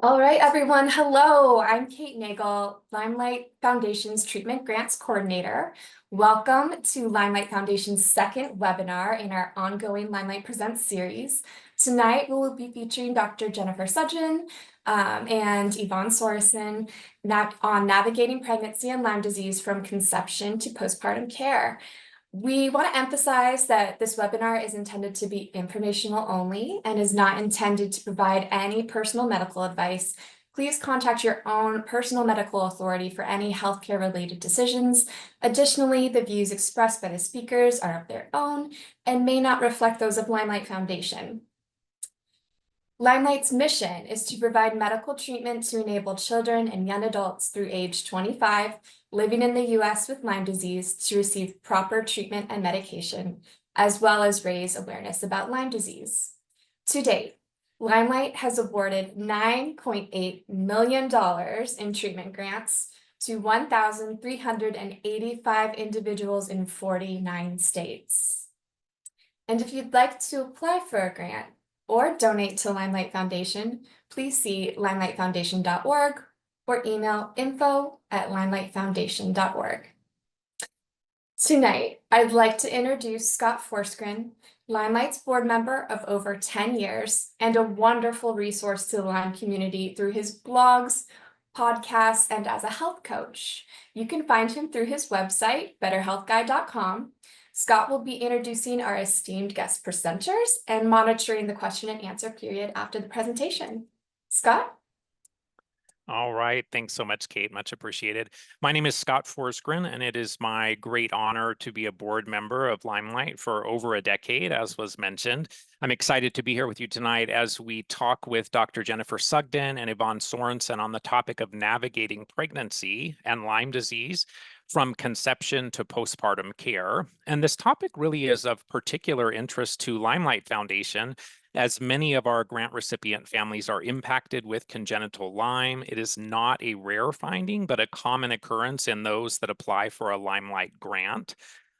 All right, everyone. Hello, I'm Kate Nagel, LymeLight Foundation's Treatment Grants Coordinator. Welcome to LymeLight Foundation's second webinar in our ongoing LymeLight Presents series. Tonight, we will be featuring Dr. Jennifer Sugden and Yvonne Sorensen on navigating pregnancy and Lyme disease from conception to postpartum care. We want to emphasize that this webinar is intended to be informational only and is not intended to provide any personal medical advice. Please contact your own personal medical authority for any healthcare related decisions. Additionally, the views expressed by the speakers are of their own and may not reflect those of LymeLight Foundation. LymeLight's mission is to provide medical treatment to enable children and young adults through age 25 living in the U.S. with Lyme disease to receive proper treatment and medication, as well as raise awareness about Lyme disease. To date, LymeLight has awarded $9.8 million in treatment grants to 1,385 individuals in 49 states. And if you'd like to apply for a grant or donate to LymeLight Foundation, please see lymelightfoundation.org or email info@lymelightfoundation.org. Tonight, I'd like to introduce Scott Forsgren, LymeLight's board member of over 10 years and a wonderful resource to the Lyme community through his blogs, podcasts, and as a health coach. You can find him through his website, betterhealthguide.com. Scott will be introducing our esteemed guest presenters and monitoring the question and answer period after the presentation. Scott? All right. Thanks so much, Kate. Much appreciated. My name is Scott Forsgren, and it is my great honor to be a board member of LymeLight for over a decade, as was mentioned. I'm excited to be here with you tonight as we talk with Dr. Jennifer Sugden and Yvonne Sorensen on the topic of navigating pregnancy and Lyme disease from conception to postpartum care. And this topic really is of particular interest to LymeLight Foundation, as many of our grant recipient families are impacted with congenital Lyme. It is not a rare finding, but a common occurrence in those that apply for a LymeLight grant.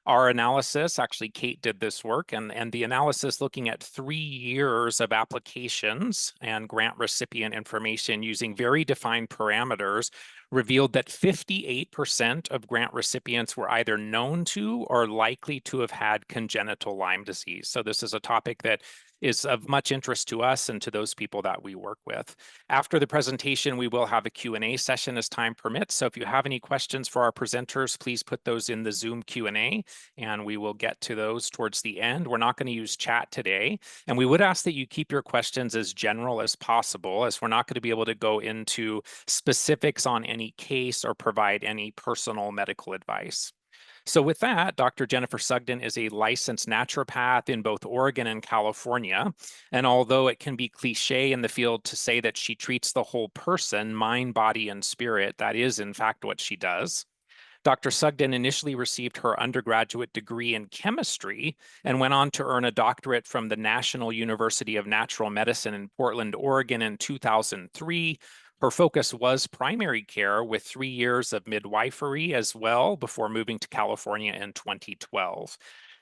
Our analysis, actually Kate did this work, and the analysis looking at 3 years of applications and grant recipient information using very defined parameters revealed that 58% of grant recipients were either known to or likely to have had congenital Lyme disease. So this is a topic that is of much interest to us and to those people that we work with. After the presentation, we will have a Q&A session as time permits. So if you have any questions for our presenters, please put those in the Zoom Q&A and we will get to those towards the end. We're not going to use chat today. And we would ask that you keep your questions as general as possible, as we're not going to be able to go into specifics on any case or provide any personal medical advice. So with that, Dr. Jennifer Sugden is a licensed naturopath in both Oregon and California. And although it can be cliche in the field to say that she treats the whole person, mind, body, and spirit, that is in fact what she does. Dr. Sugden initially received her undergraduate degree in chemistry and went on to earn a doctorate from the National University of Natural Medicine in Portland, Oregon in 2003. Her focus was primary care with 3 years of midwifery as well before moving to California in 2012.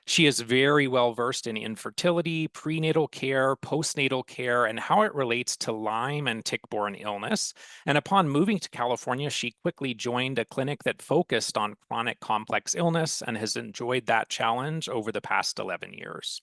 She is very well versed in infertility, prenatal care, postnatal care, and how it relates to Lyme and tick-borne illness. And upon moving to California, she quickly joined a clinic that focused on chronic complex illness and has enjoyed that challenge over the past 11 years.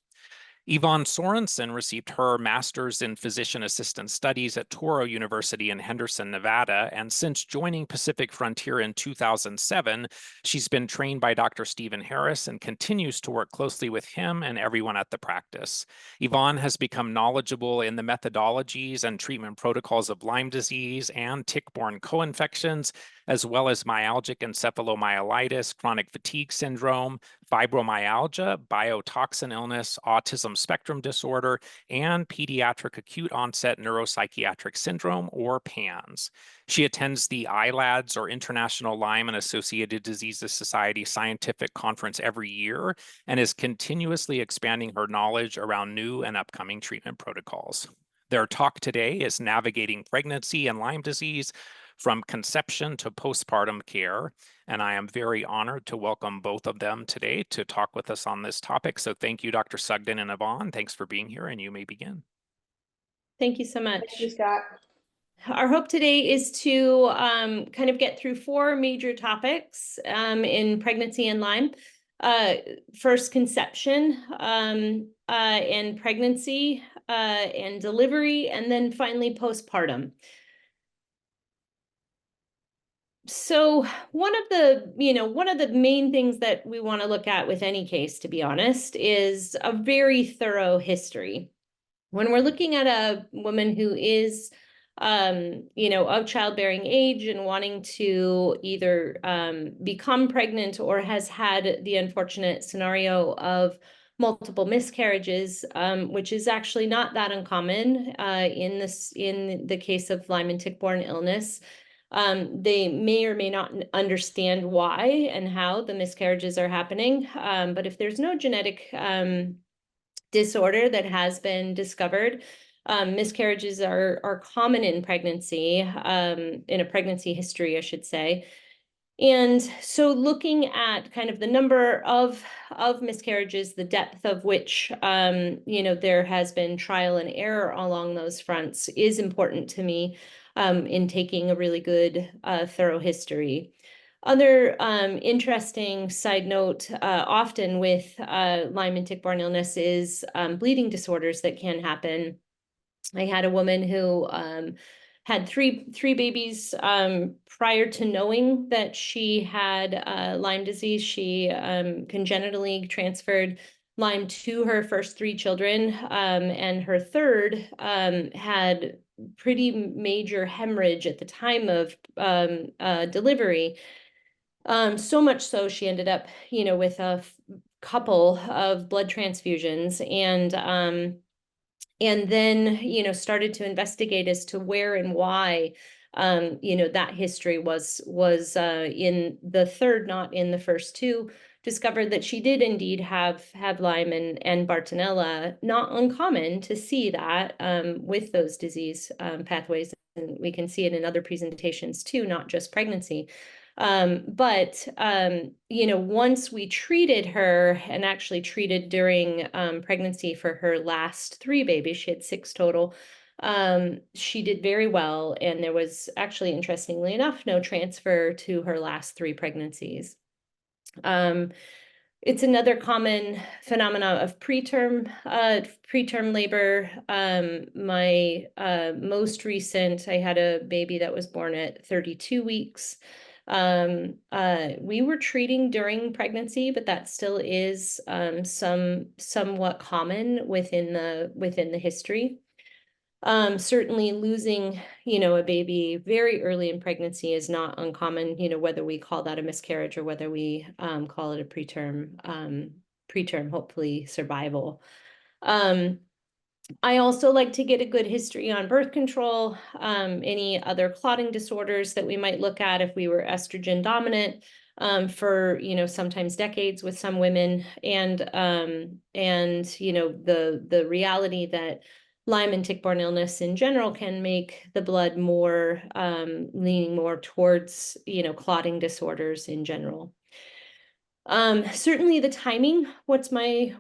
Yvonne Sorensen received her master's in physician assistant studies at Touro University in Henderson, Nevada, and since joining Pacific Frontier in 2007, she's been trained by Dr. Stephen Harris and continues to work closely with him and everyone at the practice. Yvonne has become knowledgeable in the methodologies and treatment protocols of Lyme disease and tick-borne co-infections, as well as myalgic encephalomyelitis, chronic fatigue syndrome, fibromyalgia, biotoxin illness, autism spectrum disorder, and pediatric acute onset neuropsychiatric syndrome, or PANS. She attends the ILADS, or International Lyme and Associated Diseases Society scientific conference every year, and is continuously expanding her knowledge around new and upcoming treatment protocols. Their talk today is Navigating Pregnancy and Lyme Disease from Conception to Postpartum Care, and I am very honored to welcome both of them today to talk with us on this topic. So thank you, Dr. Sugden and Yvonne. Thanks for being here, and you may begin. Thank you so much. Thank you, Scott. Our hope today is to kind of get through four major topics in pregnancy and Lyme. First, conception and pregnancy and delivery, and then finally postpartum. So one of the main things that we want to look at with any case, to be honest, is a very thorough history. When we're looking at a woman who is of childbearing age and wanting to either become pregnant or has had the unfortunate scenario of multiple miscarriages, which is actually not that uncommon in the case of Lyme and tick-borne illness. They may or may not understand why and how the miscarriages are happening. But if there's no genetic disorder that has been discovered, miscarriages are common in pregnancy, in a pregnancy history, I should say. And so looking at kind of the number of miscarriages, the depth of which, there has been trial and error along those fronts is important to me in taking a really good, thorough history. Other interesting side note, often with Lyme and tick-borne illness is bleeding disorders that can happen. I had a woman who had three babies prior to knowing that she had Lyme disease. She congenitally transferred Lyme to her first three children, and her third had pretty major hemorrhage at the time of delivery. So much so she ended up, with a couple of blood transfusions, and then, started to investigate as to where and why, that history was in the third, not in the first two. Discovered that she did indeed have Lyme and Bartonella. Not uncommon to see that with those disease pathways, and we can see it in other presentations too, not just pregnancy. But once we treated her, and actually treated during pregnancy for her last three babies, she had 6 total, she did very well. And there was actually, interestingly enough, no transfer to her last 3 pregnancies. It's another common phenomena of preterm labor. My most recent, I had a baby that was born at 32 weeks. We were treating during pregnancy, but that still is somewhat common within the history. Certainly losing, a baby very early in pregnancy is not uncommon, whether we call that a miscarriage or whether we call it a preterm, hopefully, survival. I also like to get a good history on birth control, any other clotting disorders that we might look at if we were estrogen dominant for, sometimes decades with some women, and the reality that Lyme and tick-borne illness in general can make the blood more leaning more towards, clotting disorders in general. Certainly the timing. What's my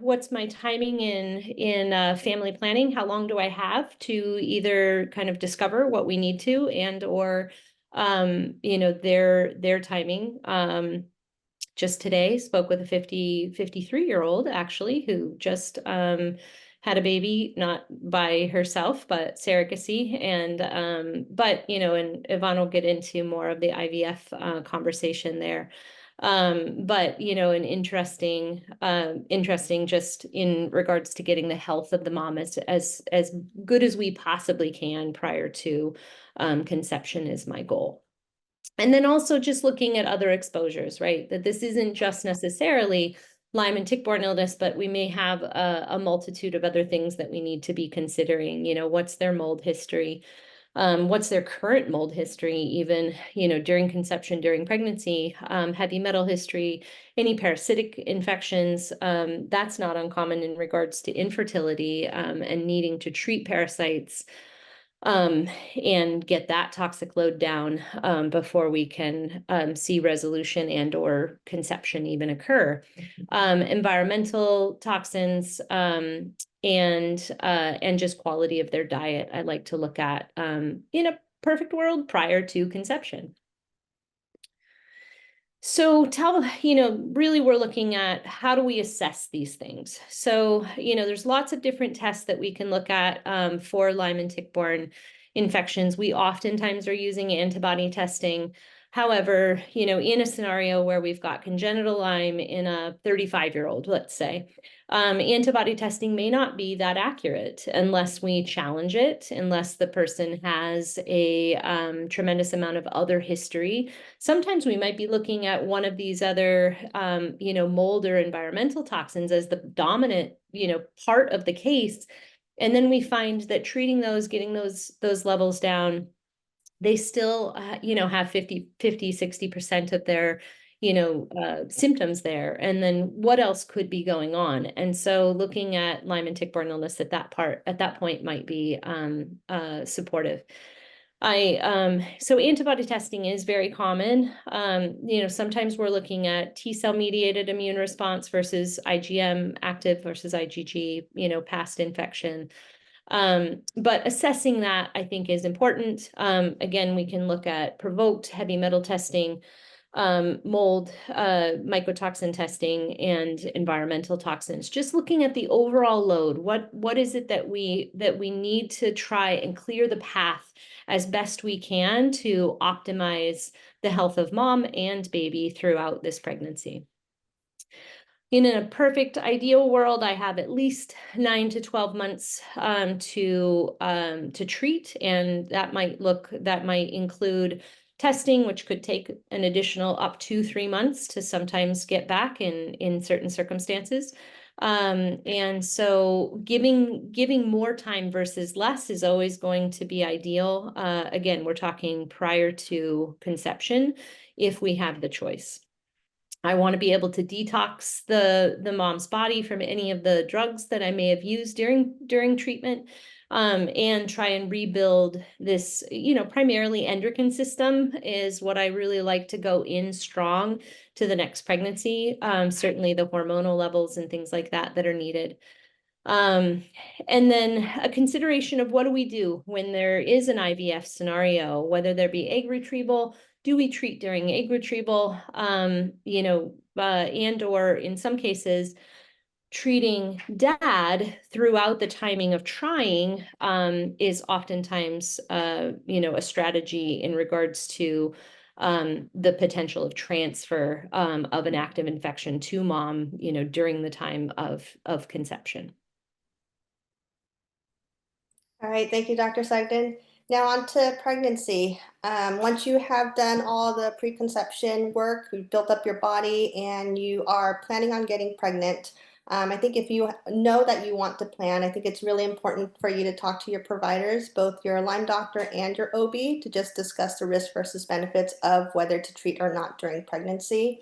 timing in family planning? How long do I have to either kind of discover what we need to, and or their timing. Just today spoke with a 53-year-old actually, who just had a baby, not by herself, but surrogacy. And but and Yvonne will get into more of the IVF conversation there. But an interesting just in regards to getting the health of the mom as good as we possibly can prior to conception is my goal. And then also just looking at other exposures, right? That this isn't just necessarily Lyme and tick-borne illness, but we may have a multitude of other things that we need to be considering. What's their mold history? What's their current mold history, even, during conception, during pregnancy, heavy metal history, any parasitic infections. That's not uncommon in regards to infertility and needing to treat parasites and get that toxic load down before we can see resolution and or conception even occur. Environmental toxins and just quality of their diet, I like to look at in a perfect world, prior to conception. So really we're looking at how do we assess these things? So, there's lots of different tests that we can look at for Lyme and tick-borne infections. We oftentimes are using antibody testing. However, in a scenario where we've got congenital Lyme in a 35-year-old, let's say, antibody testing may not be that accurate unless we challenge it, unless the person has a tremendous amount of other history. Sometimes we might be looking at one of these other, mold or environmental toxins as the dominant, part of the case. And then we find that treating those, getting those levels down, they still, have 60% of their, symptoms there. And then what else could be going on? And so looking at Lyme and tick-borne illness at that point might be supportive. So antibody testing is very common. Sometimes we're looking at T-cell mediated immune response versus IgM active versus IgG, past infection. But assessing that, I think, is important. Again, we can look at provoked heavy metal testing, mold, mycotoxin testing, and environmental toxins. Just looking at the overall load, what is it that we need to try and clear the path as best we can to optimize the health of mom and baby throughout this pregnancy. In a perfect ideal world, I have at least 9 to 12 months to treat, and that might include testing, which could take an additional up to 3 months to sometimes get back in certain circumstances. And so giving more time versus less is always going to be ideal. Again, we're talking prior to conception, if we have the choice. I want to be able to detox the mom's body from any of the drugs that I may have used during treatment, and try and rebuild this, primarily endocrine system is what I really like to go in strong to the next pregnancy. Certainly the hormonal levels and things like that are needed. And then a consideration of what do we do when there is an IVF scenario, whether there be egg retrieval. Do we treat during egg retrieval, and or in some cases, treating dad throughout the timing of trying is oftentimes, a strategy in regards to the potential of transfer of an active infection to mom, during the time of conception. All right, thank you, Dr. Sugden. Now on to pregnancy. Once you have done all the preconception work, you've built up your body, and you are planning on getting pregnant, I think if you know that you want to plan, I think it's really important for you to talk to your providers, both your Lyme doctor and your OB, to just discuss the risk versus benefits of whether to treat or not during pregnancy.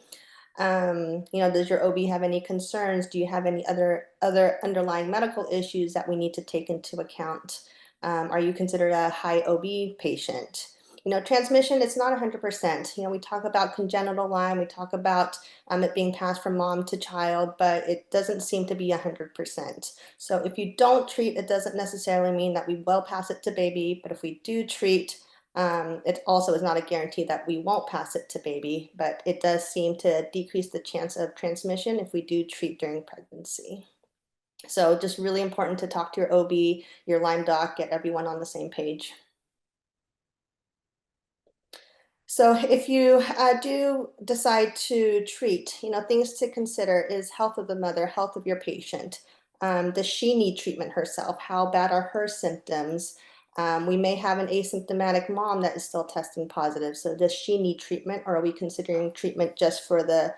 Does your OB have any concerns? Do you have any other underlying medical issues that we need to take into account? Are you considered a high OB patient? Transmission, it's not 100%. We talk about congenital Lyme, we talk about it being passed from mom to child, but it doesn't seem to be 100%. So if you don't treat, it doesn't necessarily mean that we will pass it to baby, but if we do treat, it also is not a guarantee that we won't pass it to baby, but it does seem to decrease the chance of transmission if we do treat during pregnancy. So just really important to talk to your OB, your Lyme doc, get everyone on the same page. So if you do decide to treat, things to consider is health of the mother, health of your patient. Does she need treatment herself? How bad are her symptoms? We may have an asymptomatic mom that is still testing positive. So does she need treatment, or are we considering treatment just for the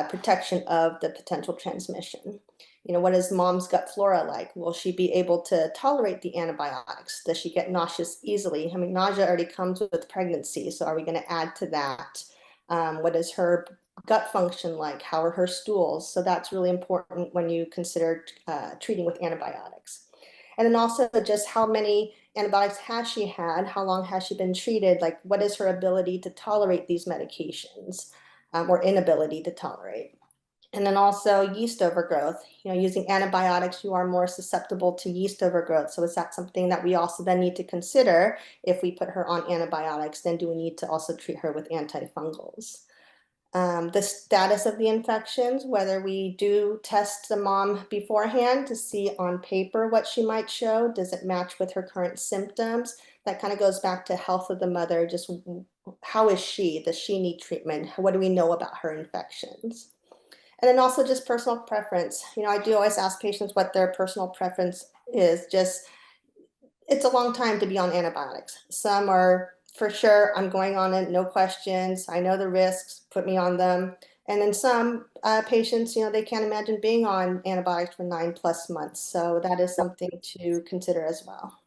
protection of the potential transmission? What is mom's gut flora like? Will she be able to tolerate the antibiotics? Does she get nauseous easily? I mean, nausea already comes with pregnancy, so are we going to add to that? What is her gut function like? How are her stools? So that's really important when you consider treating with antibiotics. And then also just how many antibiotics has she had? How long has she been treated? Like, what is her ability to tolerate these medications, or inability to tolerate? And then also yeast overgrowth. Using antibiotics, you are more susceptible to yeast overgrowth. So is that something that we also then need to consider if we put her on antibiotics? Then do we need to also treat her with antifungals? The status of the infections, whether we do test the mom beforehand to see on paper what she might show, does it match with her current symptoms? That kind of goes back to health of the mother, just how is she? Does she need treatment? What do we know about her infections? And then also just personal preference. I do always ask patients what their personal preference is. Just, it's a long time to be on antibiotics. Some are for sure, I'm going on it, no questions. I know the risks, put me on them. And then some patients, they can't imagine being on antibiotics for 9+ months. So that is something to consider as well.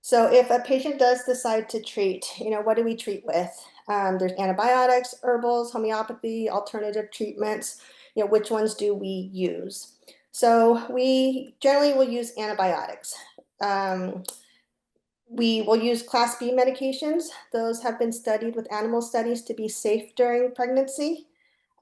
So if a patient does decide to treat, what do we treat with? There's antibiotics, herbals, homeopathy, alternative treatments. Which ones do we use? So we generally will use antibiotics. We will use Class B medications. Those have been studied with animal studies to be safe during pregnancy.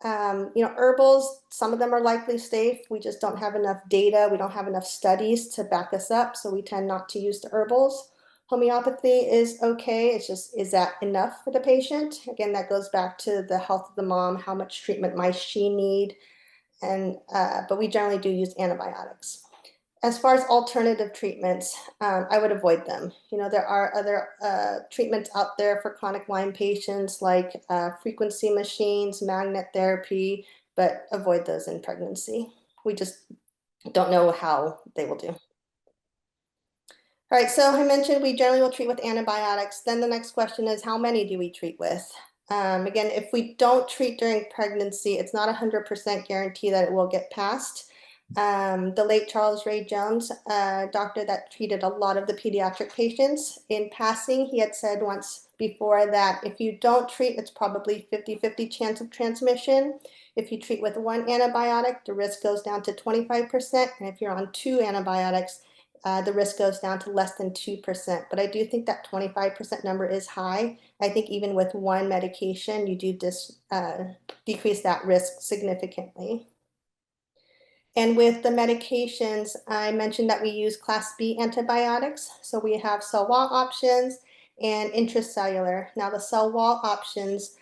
Herbals, some of them are likely safe. We just don't have enough data. We don't have enough studies to back us up. So we tend not to use the herbals. Homeopathy is okay. It's just, is that enough for the patient? Again, that goes back to the health of the mom. How much treatment might she need? But we generally do use antibiotics. As far as alternative treatments, I would avoid them. There are other treatments out there for chronic Lyme patients, like frequency machines, magnet therapy, but avoid those in pregnancy. We just don't know how they will do. All right, so I mentioned we generally will treat with antibiotics. Then the next question is, how many do we treat with? Again, if we don't treat during pregnancy, it's not 100% guarantee that it will get passed. The late Charles Ray Jones, doctor that treated a lot of the pediatric patients, in passing, he had said once before that if you don't treat, it's probably 50-50 chance of transmission. If you treat with one antibiotic, the risk goes down to 25%. And if you're on 2 antibiotics, the risk goes down to less than 2%. But I do think that 25% number is high. I think even with one medication, you do decrease that risk significantly. And with the medications, I mentioned that we use Class B antibiotics. So we have cell wall options and intracellular. Now the cell wall options,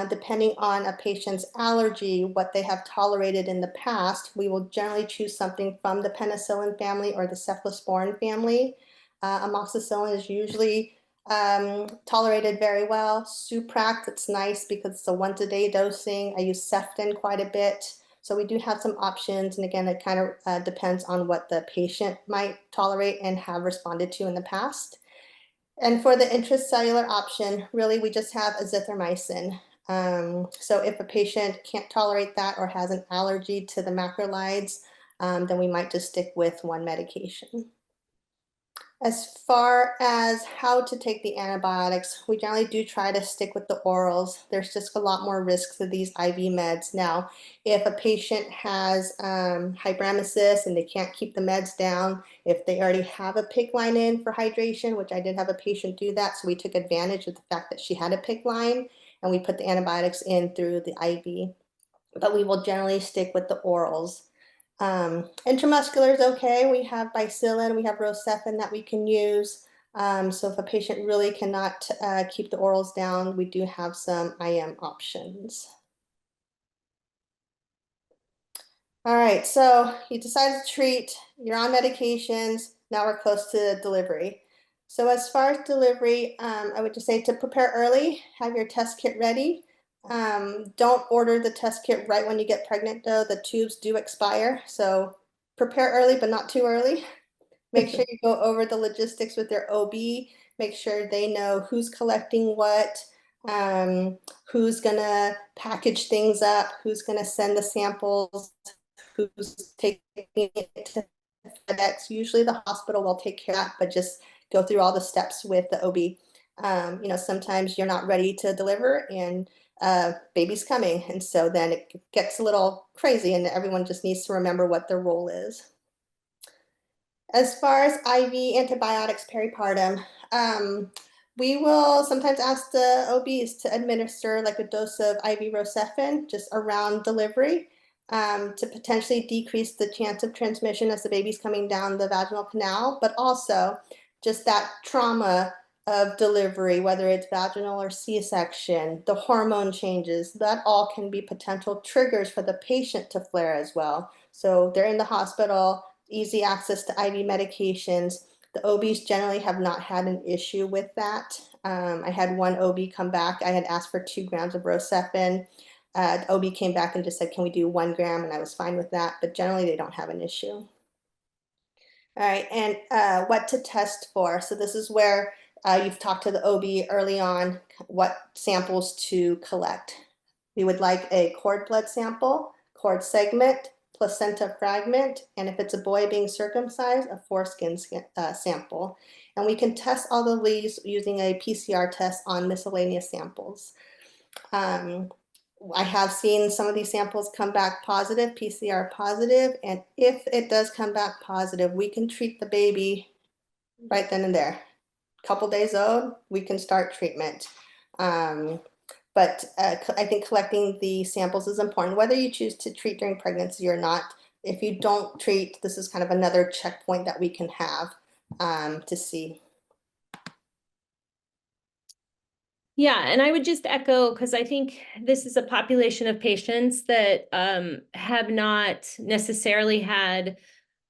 depending on a patient's allergy, what they have tolerated in the past, we will generally choose something from the penicillin family or the cephalosporin family. Amoxicillin is usually tolerated very well. Suprac, it's nice because it's a once-a-day dosing. I use Sugden quite a bit. So we do have some options. And again, it kind of depends on what the patient might tolerate and have responded to in the past. And for the intracellular option, really, we just have azithromycin. So if a patient can't tolerate that or has an allergy to the macrolides, then we might just stick with one medication. As far as how to take the antibiotics, we generally do try to stick with the orals. There's just a lot more risks of these IV meds. Now, if a patient has hyperemesis and they can't keep the meds down, if they already have a PICC line in for hydration, which I did have a patient do that, so we took advantage of the fact that she had a PICC line and we put the antibiotics in through the IV. But we will generally stick with the orals. Intramuscular is okay. We have bicillin, we have Rocephin that we can use. So if a patient really cannot keep the orals down, we do have some IM options. All right, so you decided to treat, you're on medications, now we're close to delivery. So as far as delivery, I would just say to prepare early, have your test kit ready. Don't order the test kit right when you get pregnant though. The tubes do expire, so prepare early but not too early. Make sure you go over the logistics with your OB. Make sure they know who's collecting what, who's gonna package things up, who's gonna send the samples, who's taking it to FedEx. Usually the hospital will take care of that, but just go through all the steps with the OB. Sometimes you're not ready to deliver and baby's coming, and so then it gets a little crazy and everyone just needs to remember what their role is. As far as IV antibiotics peripartum, We will sometimes ask the OBs to administer like a dose of IV Rocephin just around delivery to potentially decrease the chance of transmission as the baby's coming down the vaginal canal, but also just that trauma of delivery, whether it's vaginal or C-section, the hormone changes, that all can be potential triggers for the patient to flare as well. So they're in the hospital, easy access to IV medications. The OBs generally have not had an issue with that. I had one OB come back. I had asked for 2 grams of Rocephin. The OB came back and just said, can we do 1 gram? And I was fine with that, but generally they don't have an issue. All right, and what to test for. So this is where you've talked to the OB early on, what samples to collect. We would like a cord blood sample, cord segment, placenta fragment, and if it's a boy being circumcised, a foreskin sample. And we can test all of these using a PCR test on miscellaneous samples. I have seen some of these samples come back positive, PCR positive, and if it does come back positive, we can treat the baby right then and there. Couple days old, we can start treatment. But I think collecting the samples is important, whether you choose to treat during pregnancy or not. If you don't treat, this is kind of another checkpoint that we can have to see. Yeah, and I would just echo, because I think this is a population of patients that have not necessarily had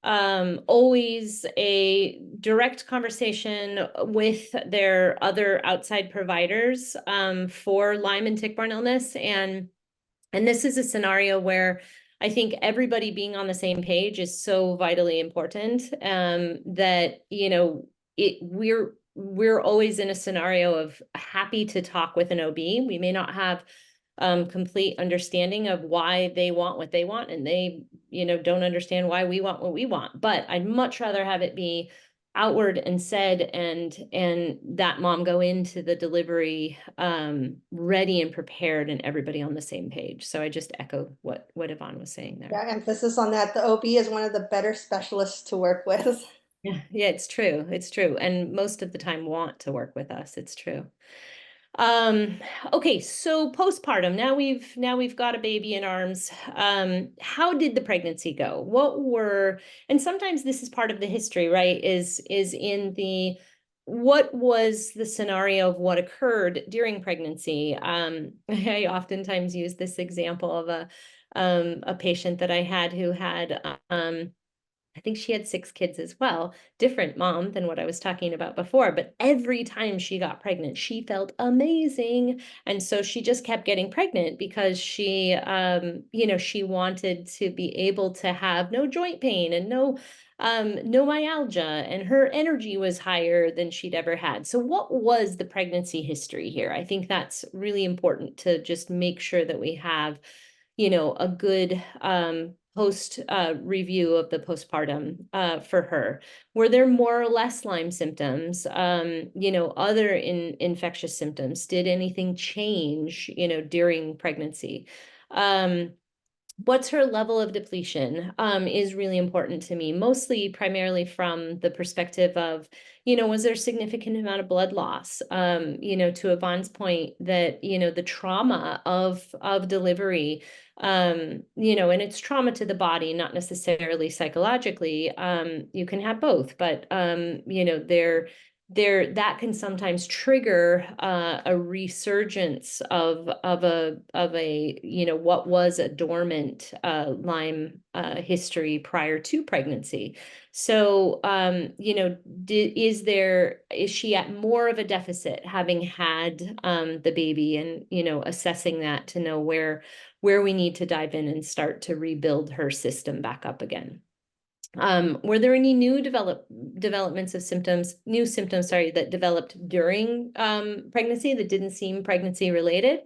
always a direct conversation with their other outside providers for Lyme and tick-borne illness. And this is a scenario where I think everybody being on the same page is so vitally important that, you know, we're always in a scenario of happy to talk with an OB. We may not have complete understanding of why they want what they want, and they, you know, don't understand why we want what we want. But I'd much rather have it be outward and said, and that mom go into the delivery ready and prepared, and everybody on the same page. So I just echo what Yvonne was saying there. Yeah, emphasis on that. The OB is one of the better specialists to work with. Yeah, it's true. It's true. And most of the time want to work with us. It's true. Okay, so postpartum. Now we've got a baby in arms. How did the pregnancy go? And sometimes this is part of the history, right? Is in the what was the scenario of what occurred during pregnancy? I oftentimes use this example of a patient that I had who had I think she had 6 kids as well, different mom than what I was talking about before, but every time she got pregnant, she felt amazing. And so she just kept getting pregnant because she, you know, she wanted to be able to have no joint pain and no myalgia, and her energy was higher than she'd ever had. So what was the pregnancy history here? I think that's really important to just make sure that we have, you know, a good post review of the postpartum for her. Were there more or less Lyme symptoms? You know, other infectious symptoms? Did anything change, you know, during pregnancy? What's her level of depletion is really important to me, mostly primarily from the perspective of, you know, was there a significant amount of blood loss? You know, to Yvonne's point that, you know, the trauma of delivery, you know, and it's trauma to the body, not necessarily psychologically. You can have both, but, you know, that can sometimes trigger a resurgence of a you know, what was a dormant Lyme history prior to pregnancy. So you know, is she at more of a deficit having had the baby, and, you know, assessing that to know where we need to dive in and start to rebuild her system back up again. Were there any new developments of new symptoms, sorry, that developed during pregnancy that didn't seem pregnancy related?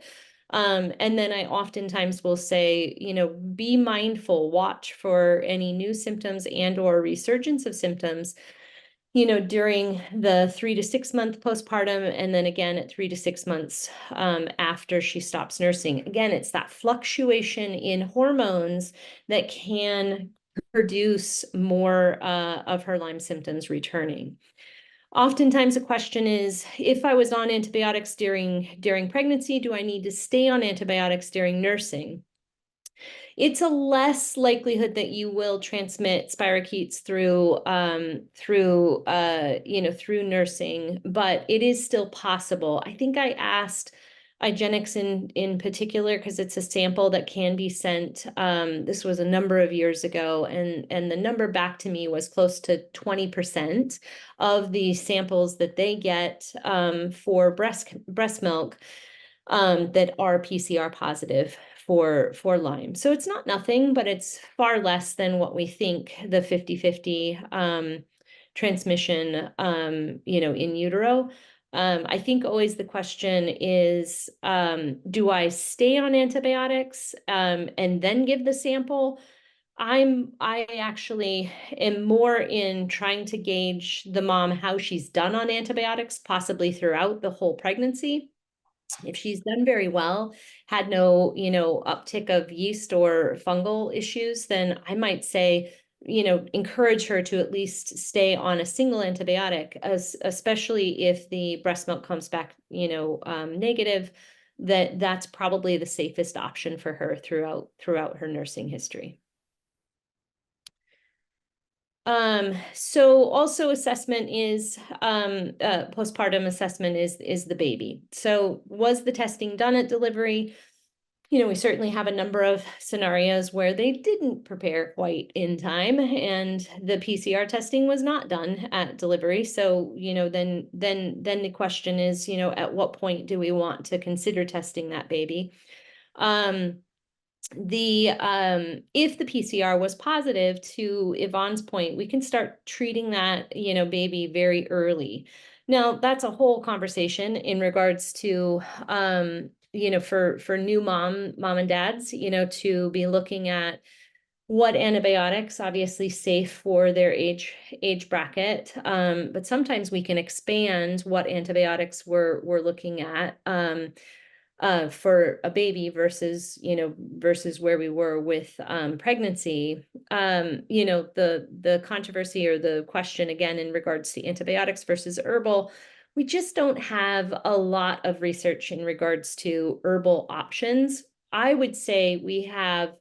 And then I oftentimes will say, you know, be mindful, watch for any new symptoms and or resurgence of symptoms, you know, during the 3 to 6 month postpartum, and then again at 3 to 6 months after she stops nursing. Again, it's that fluctuation in hormones that can produce more of her Lyme symptoms returning. Oftentimes the question is, if I was on antibiotics during pregnancy, do I need to stay on antibiotics during nursing? It's a less likelihood that you will transmit spirochetes through through nursing, but it is still possible. I think I asked IGeneX in particular because it's a sample that can be sent. This was a number of years ago, and the number back to me was close to 20% of the samples that they get for breast milk that are PCR positive for Lyme. So it's not nothing, but it's far less than what we think the 50-50 transmission, in utero. I think always the question is, do I stay on antibiotics and then give the sample? I actually am more in trying to gauge the mom, how she's done on antibiotics, possibly throughout the whole pregnancy. If she's done very well, had no, uptick of yeast or fungal issues, then I might say, encourage her to at least stay on a single antibiotic, especially if the breast milk comes back, negative, that's probably the safest option for her throughout her nursing history. So also assessment is, postpartum assessment is the baby. So was the testing done at delivery? We certainly have a number of scenarios where they didn't prepare quite in time and the PCR testing was not done at delivery. So, then the question is, at what point do we want to consider testing that baby? If the PCR was positive, to Yvonne's point, we can start treating that, baby very early. Now, that's a whole conversation in regards to, for new mom and dads, to be looking at what antibiotics, obviously safe for their age bracket. But sometimes we can expand what antibiotics we're looking at. For a baby versus where we were with pregnancy. The controversy or the question again in regards to antibiotics versus herbal, we just don't have a lot of research in regards to herbal options. I would say we have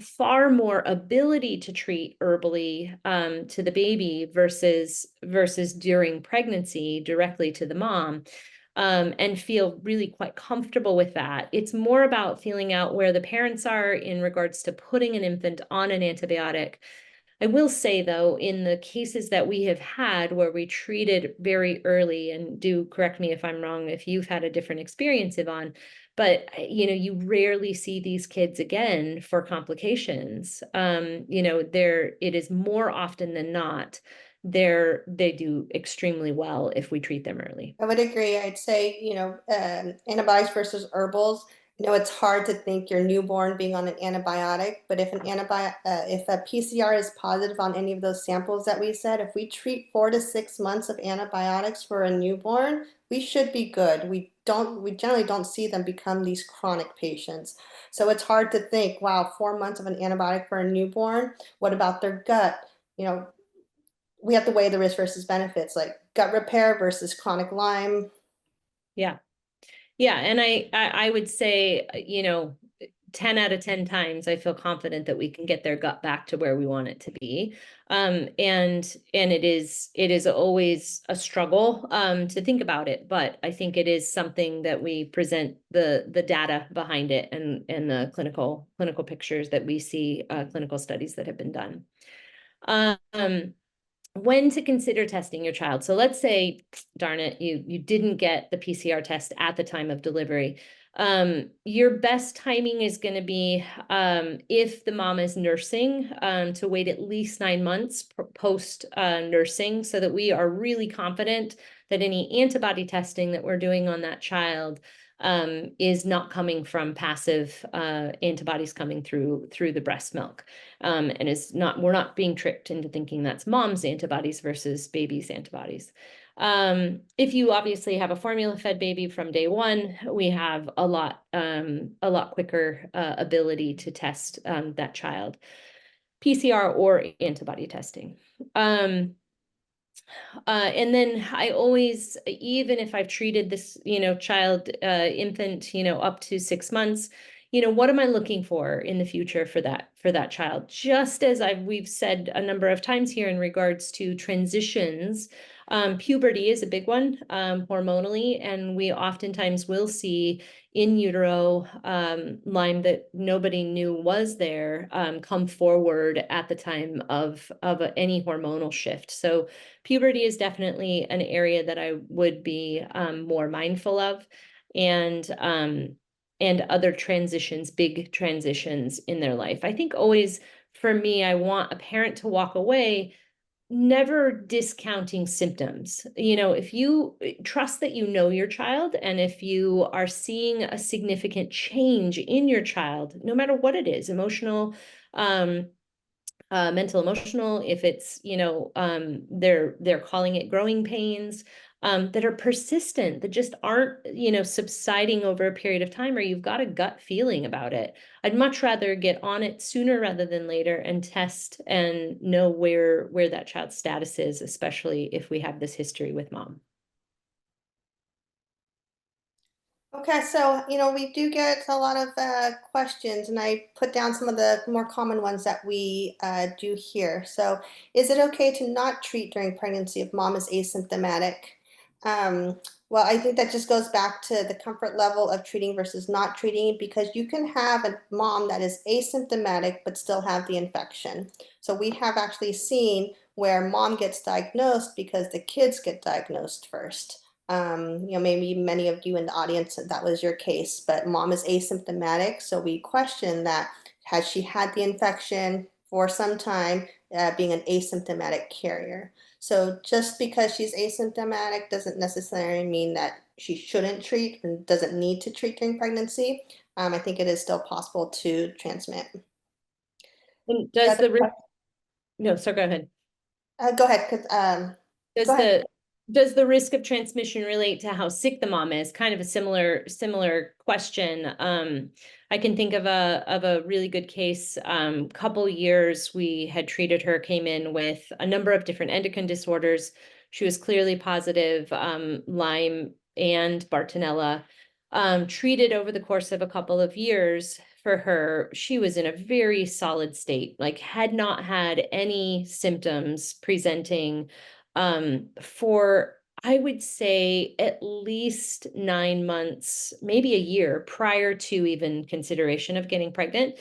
far more ability to treat herbally to the baby versus during pregnancy directly to the mom. And feel really quite comfortable with that. It's more about feeling out where the parents are in regards to putting an infant on an antibiotic. I will say, though, in the cases that we have had where we treated very early, and do correct me if I'm wrong, if you've had a different experience, Yvonne, but, you rarely see these kids again for complications. It is more often than not they do extremely well if we treat them early. I would agree. I'd say, antibiotics versus herbals, it's hard to think your newborn being on an antibiotic, but if if a PCR is positive on any of those samples that we said, if we treat 4 to 6 months of antibiotics for a newborn, we should be good. We generally don't see them become these chronic patients. So it's hard to think, wow, 4 months of an antibiotic for a newborn. What about their gut? We have to weigh the risk versus benefits, like gut repair versus chronic Lyme. Yeah. Yeah. And I would say, 10 out of 10 times, I feel confident that we can get their gut back to where we want it to be. And it is always a struggle to think about it, but I think it is something that we present the data behind it and the clinical pictures that we see, clinical studies that have been done. When to consider testing your child. So let's say, darn it, you didn't get the PCR test at the time of delivery. Your best timing is going to be if the mom is nursing, to wait at least 9 months post nursing, so that we are really confident that any antibody testing that we're doing on that child is not coming from passive antibodies coming through the breast milk, and we're not being tricked into thinking that's mom's antibodies versus baby's antibodies. If you obviously have a formula-fed baby from day one, we have a lot quicker ability to test that child, PCR or antibody testing. And then I always, even if I've treated this, child, infant, up to 6 months, what am I looking for in the future for that child? Just as we've said a number of times here in regards to transitions, puberty is a big one, hormonally, and we oftentimes will see in utero Lyme that nobody knew was there come forward at the time of any hormonal shift. So puberty is definitely an area that I would be more mindful of, and other transitions, big transitions in their life. I think always for me, I want a parent to walk away never discounting symptoms. If you trust that you know your child, and if you are seeing a significant change in your child, no matter what it is, emotional, mental, emotional, if it's, they're calling it growing pains, that are persistent, that just aren't, subsiding over a period of time, or you've got a gut feeling about it. I'd much rather get on it sooner rather than later and test and know where that child's status is, especially if we have this history with mom. Okay, so, we do get a lot of questions, and I put down some of the more common ones that we do here. So, is it okay to not treat during pregnancy if mom is asymptomatic? Well, I think that just goes back to the comfort level of treating versus not treating, because you can have a mom that is asymptomatic but still have the infection. So we have actually seen where mom gets diagnosed because the kids get diagnosed first. Maybe many of you in the audience, that was your case, but mom is asymptomatic. So we question that, has she had the infection for some time, being an asymptomatic carrier? So just because she's asymptomatic doesn't necessarily mean that she shouldn't treat and doesn't need to treat during pregnancy. I think it is still possible to transmit. And does the risk, no, so go ahead. Go ahead, because Does go ahead. does the risk of transmission relate to how sick the mom is? Kind of a similar question. I can think of a really good case. Couple years we had treated her, came in with a number of different endocrine disorders. She was clearly positive, Lyme and Bartonella. Treated over the course of a couple of years for her. She was in a very solid state, like had not had any symptoms presenting for, I would say, at least 9 months, maybe a year prior to even consideration of getting pregnant.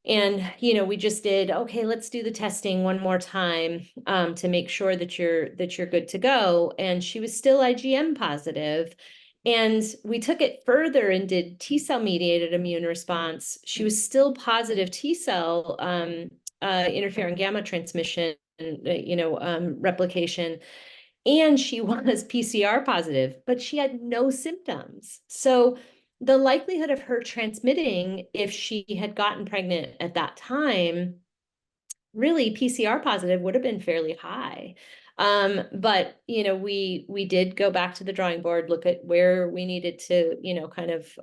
And, we just did, okay, let's do the testing one more time to make sure that you're good to go. And she was still IgM positive. And we took it further and did T-cell mediated immune response. She was still positive T-cell interferon gamma transmission, replication. And she was PCR positive, but she had no symptoms. So the likelihood of her transmitting, if she had gotten pregnant at that time, really PCR positive would have been fairly high. But we did go back to the drawing board, look at where we needed to, kind of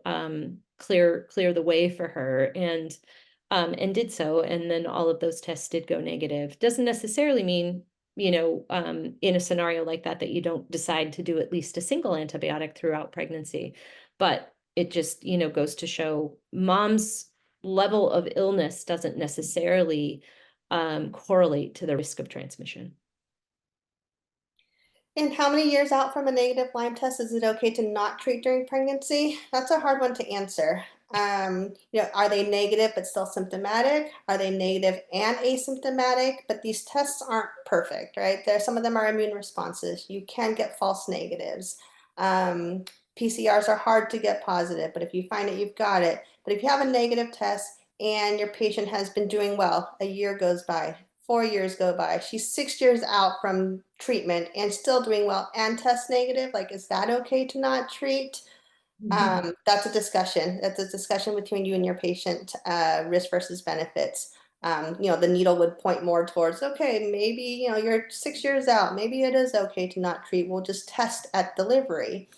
clear the way for her, and did so. And then all of those tests did go negative. Doesn't necessarily mean, in a scenario like that you don't decide to do at least a single antibiotic throughout pregnancy. But it just, goes to show mom's level of illness doesn't necessarily correlate to the risk of transmission. And how many years out from a negative Lyme test is it okay to not treat during pregnancy? That's a hard one to answer. Are they negative but still symptomatic? Are they negative and asymptomatic? But these tests aren't perfect, right? Some of them are immune responses. You can get false negatives. PCRs are hard to get positive, but if you find it, you've got it. But if you have a negative test and your patient has been doing well, a year goes by, 4 years go by, she's 6 years out from treatment and still doing well and test negative, like, is that okay to not treat? That's a discussion. That's a discussion between you and your patient, risk versus benefits. The needle would point more towards, okay, maybe, you're 6 years out. Maybe it is okay to not treat. We'll just test at delivery.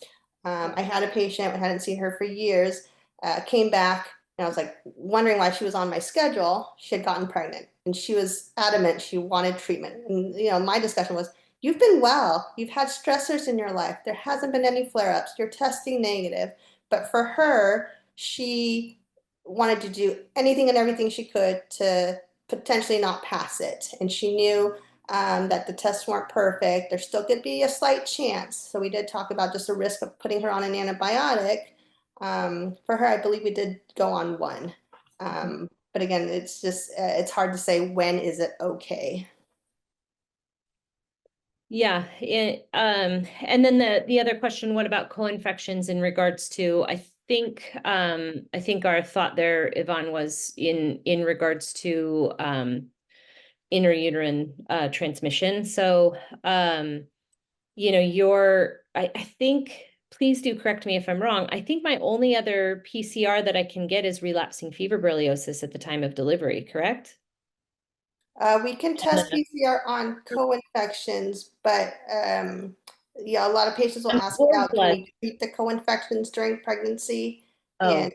I had a patient, I hadn't seen her for years, came back, and I was like wondering why she was on my schedule. She had gotten pregnant and she was adamant she wanted treatment. And, my discussion was, you've been well. You've had stressors in your life. There hasn't been any flare-ups. You're testing negative. But for her, she wanted to do anything and everything she could to potentially not pass it. And she knew that the tests weren't perfect. There still could be a slight chance. So we did talk about just the risk of putting her on an antibiotic. For her, I believe we did go on one. But again, it's just, it's hard to say when is it okay. Yeah, and then the other question, what about co-infections in regards to, I think our thought there, Yvonne, was in regards to intrauterine transmission. So you know, I think, please do correct me if I'm wrong, I think my only other PCR that I can get is relapsing febriliosis at the time of delivery, correct? We can test PCR on co-infections, but yeah, a lot of patients will ask about, can we treat the co-infections during pregnancy? And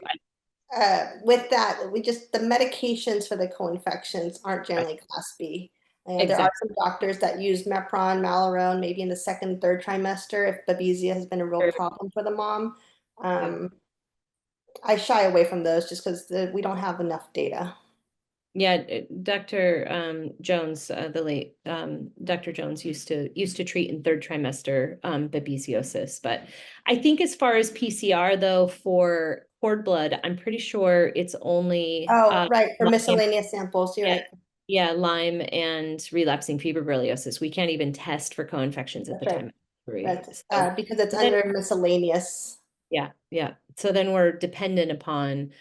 with that, the medications for the co-infections aren't generally class B. And there are some doctors that use Mepron, Malarone, maybe in the second, third trimester if babesia has been a real problem for the mom. I shy away from those just because we don't have enough data. Yeah, Dr. Jones, the late Dr. Jones used to treat in third trimester babesiosis. But I think as far as PCR though, for cord blood, I'm pretty sure it's only right, for miscellaneous samples. You're right. Yeah, Lyme and relapsing febriliosis. We can't even test for co-infections at the time of delivery. Because it's under miscellaneous. Yeah. So then we're dependent upon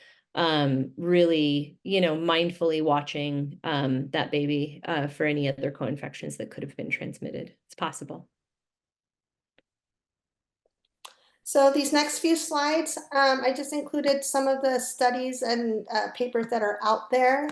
really, you know, mindfully watching that baby for any other co-infections that could have been transmitted. It's possible. So these next few slides, I just included some of the studies and papers that are out there.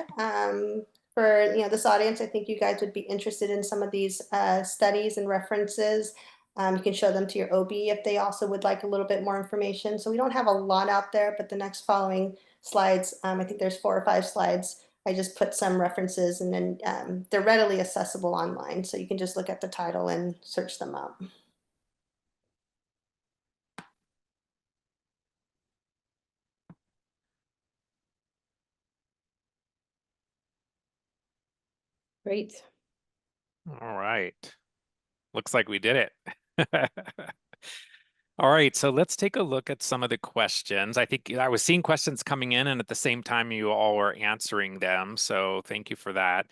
For this audience, I think you guys would be interested in some of these studies and references. You can show them to your OB if they also would like a little bit more information. So we don't have a lot out there, but the next following slides, I think there's 4 or 5 slides. I just put some references, and then they're readily accessible online. So you can just look at the title and search them up. Great. All right. Looks like we did it. All right, so let's take a look at some of the questions. I think I was seeing questions coming in, and at the same time, you all were answering them. So thank you for that.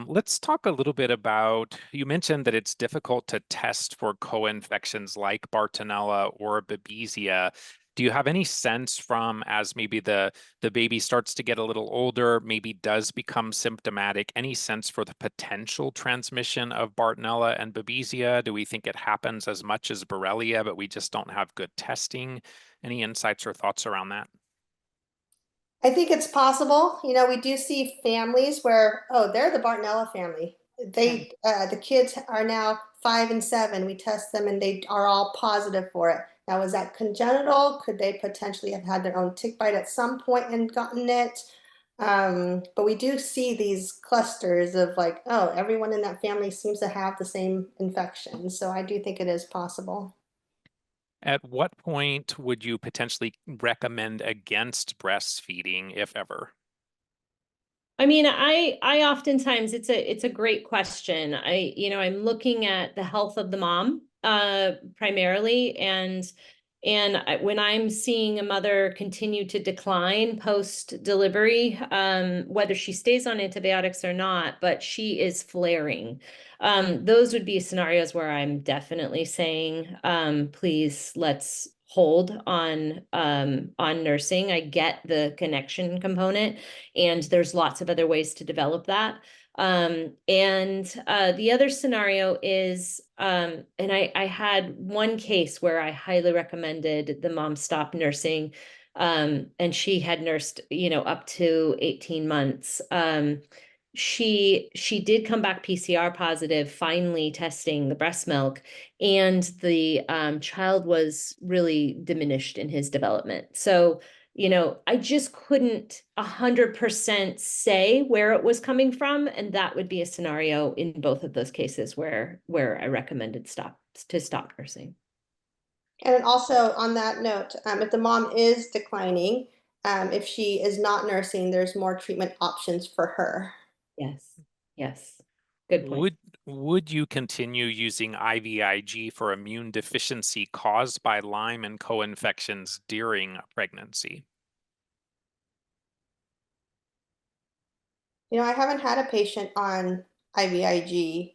Let's talk a little bit about, you mentioned that it's difficult to test for co-infections like Bartonella or Babesia. Do you have any sense from, as maybe the baby starts to get a little older, maybe does become symptomatic, any sense for the potential transmission of Bartonella and Babesia? Do we think it happens as much as Borrelia, but we just don't have good testing? Any insights or thoughts around that? I think it's possible. We do see families where, they're the Bartonella family. They, the kids are now 5 and 7. We test them and they are all positive for it. Now, is that congenital? Could they potentially have had their own tick bite at some point and gotten it? But we do see these clusters of like, everyone in that family seems to have the same infection. So I do think it is possible. At what point would you potentially recommend against breastfeeding, if ever? I mean, I oftentimes, it's a great question. I'm looking at the health of the mom primarily, and when I'm seeing a mother continue to decline post-delivery, whether she stays on antibiotics or not, but she is flaring, those would be scenarios where I'm definitely saying, please, let's hold on nursing. I get the connection component, and there's lots of other ways to develop that. The other scenario is, and I had one case where I highly recommended the mom stop nursing, and she had nursed, up to 18 months. She did come back PCR positive, finally testing the breast milk, and the child was really diminished in his development. So, I just couldn't 100% say where it was coming from. And that would be a scenario in both of those cases where I recommended stop nursing. And also on that note, if the mom is declining, if she is not nursing, there's more treatment options for her. Yes. Good point. Would you continue using IVIG for immune deficiency caused by Lyme and co-infections during a pregnancy? I haven't had a patient on IVIG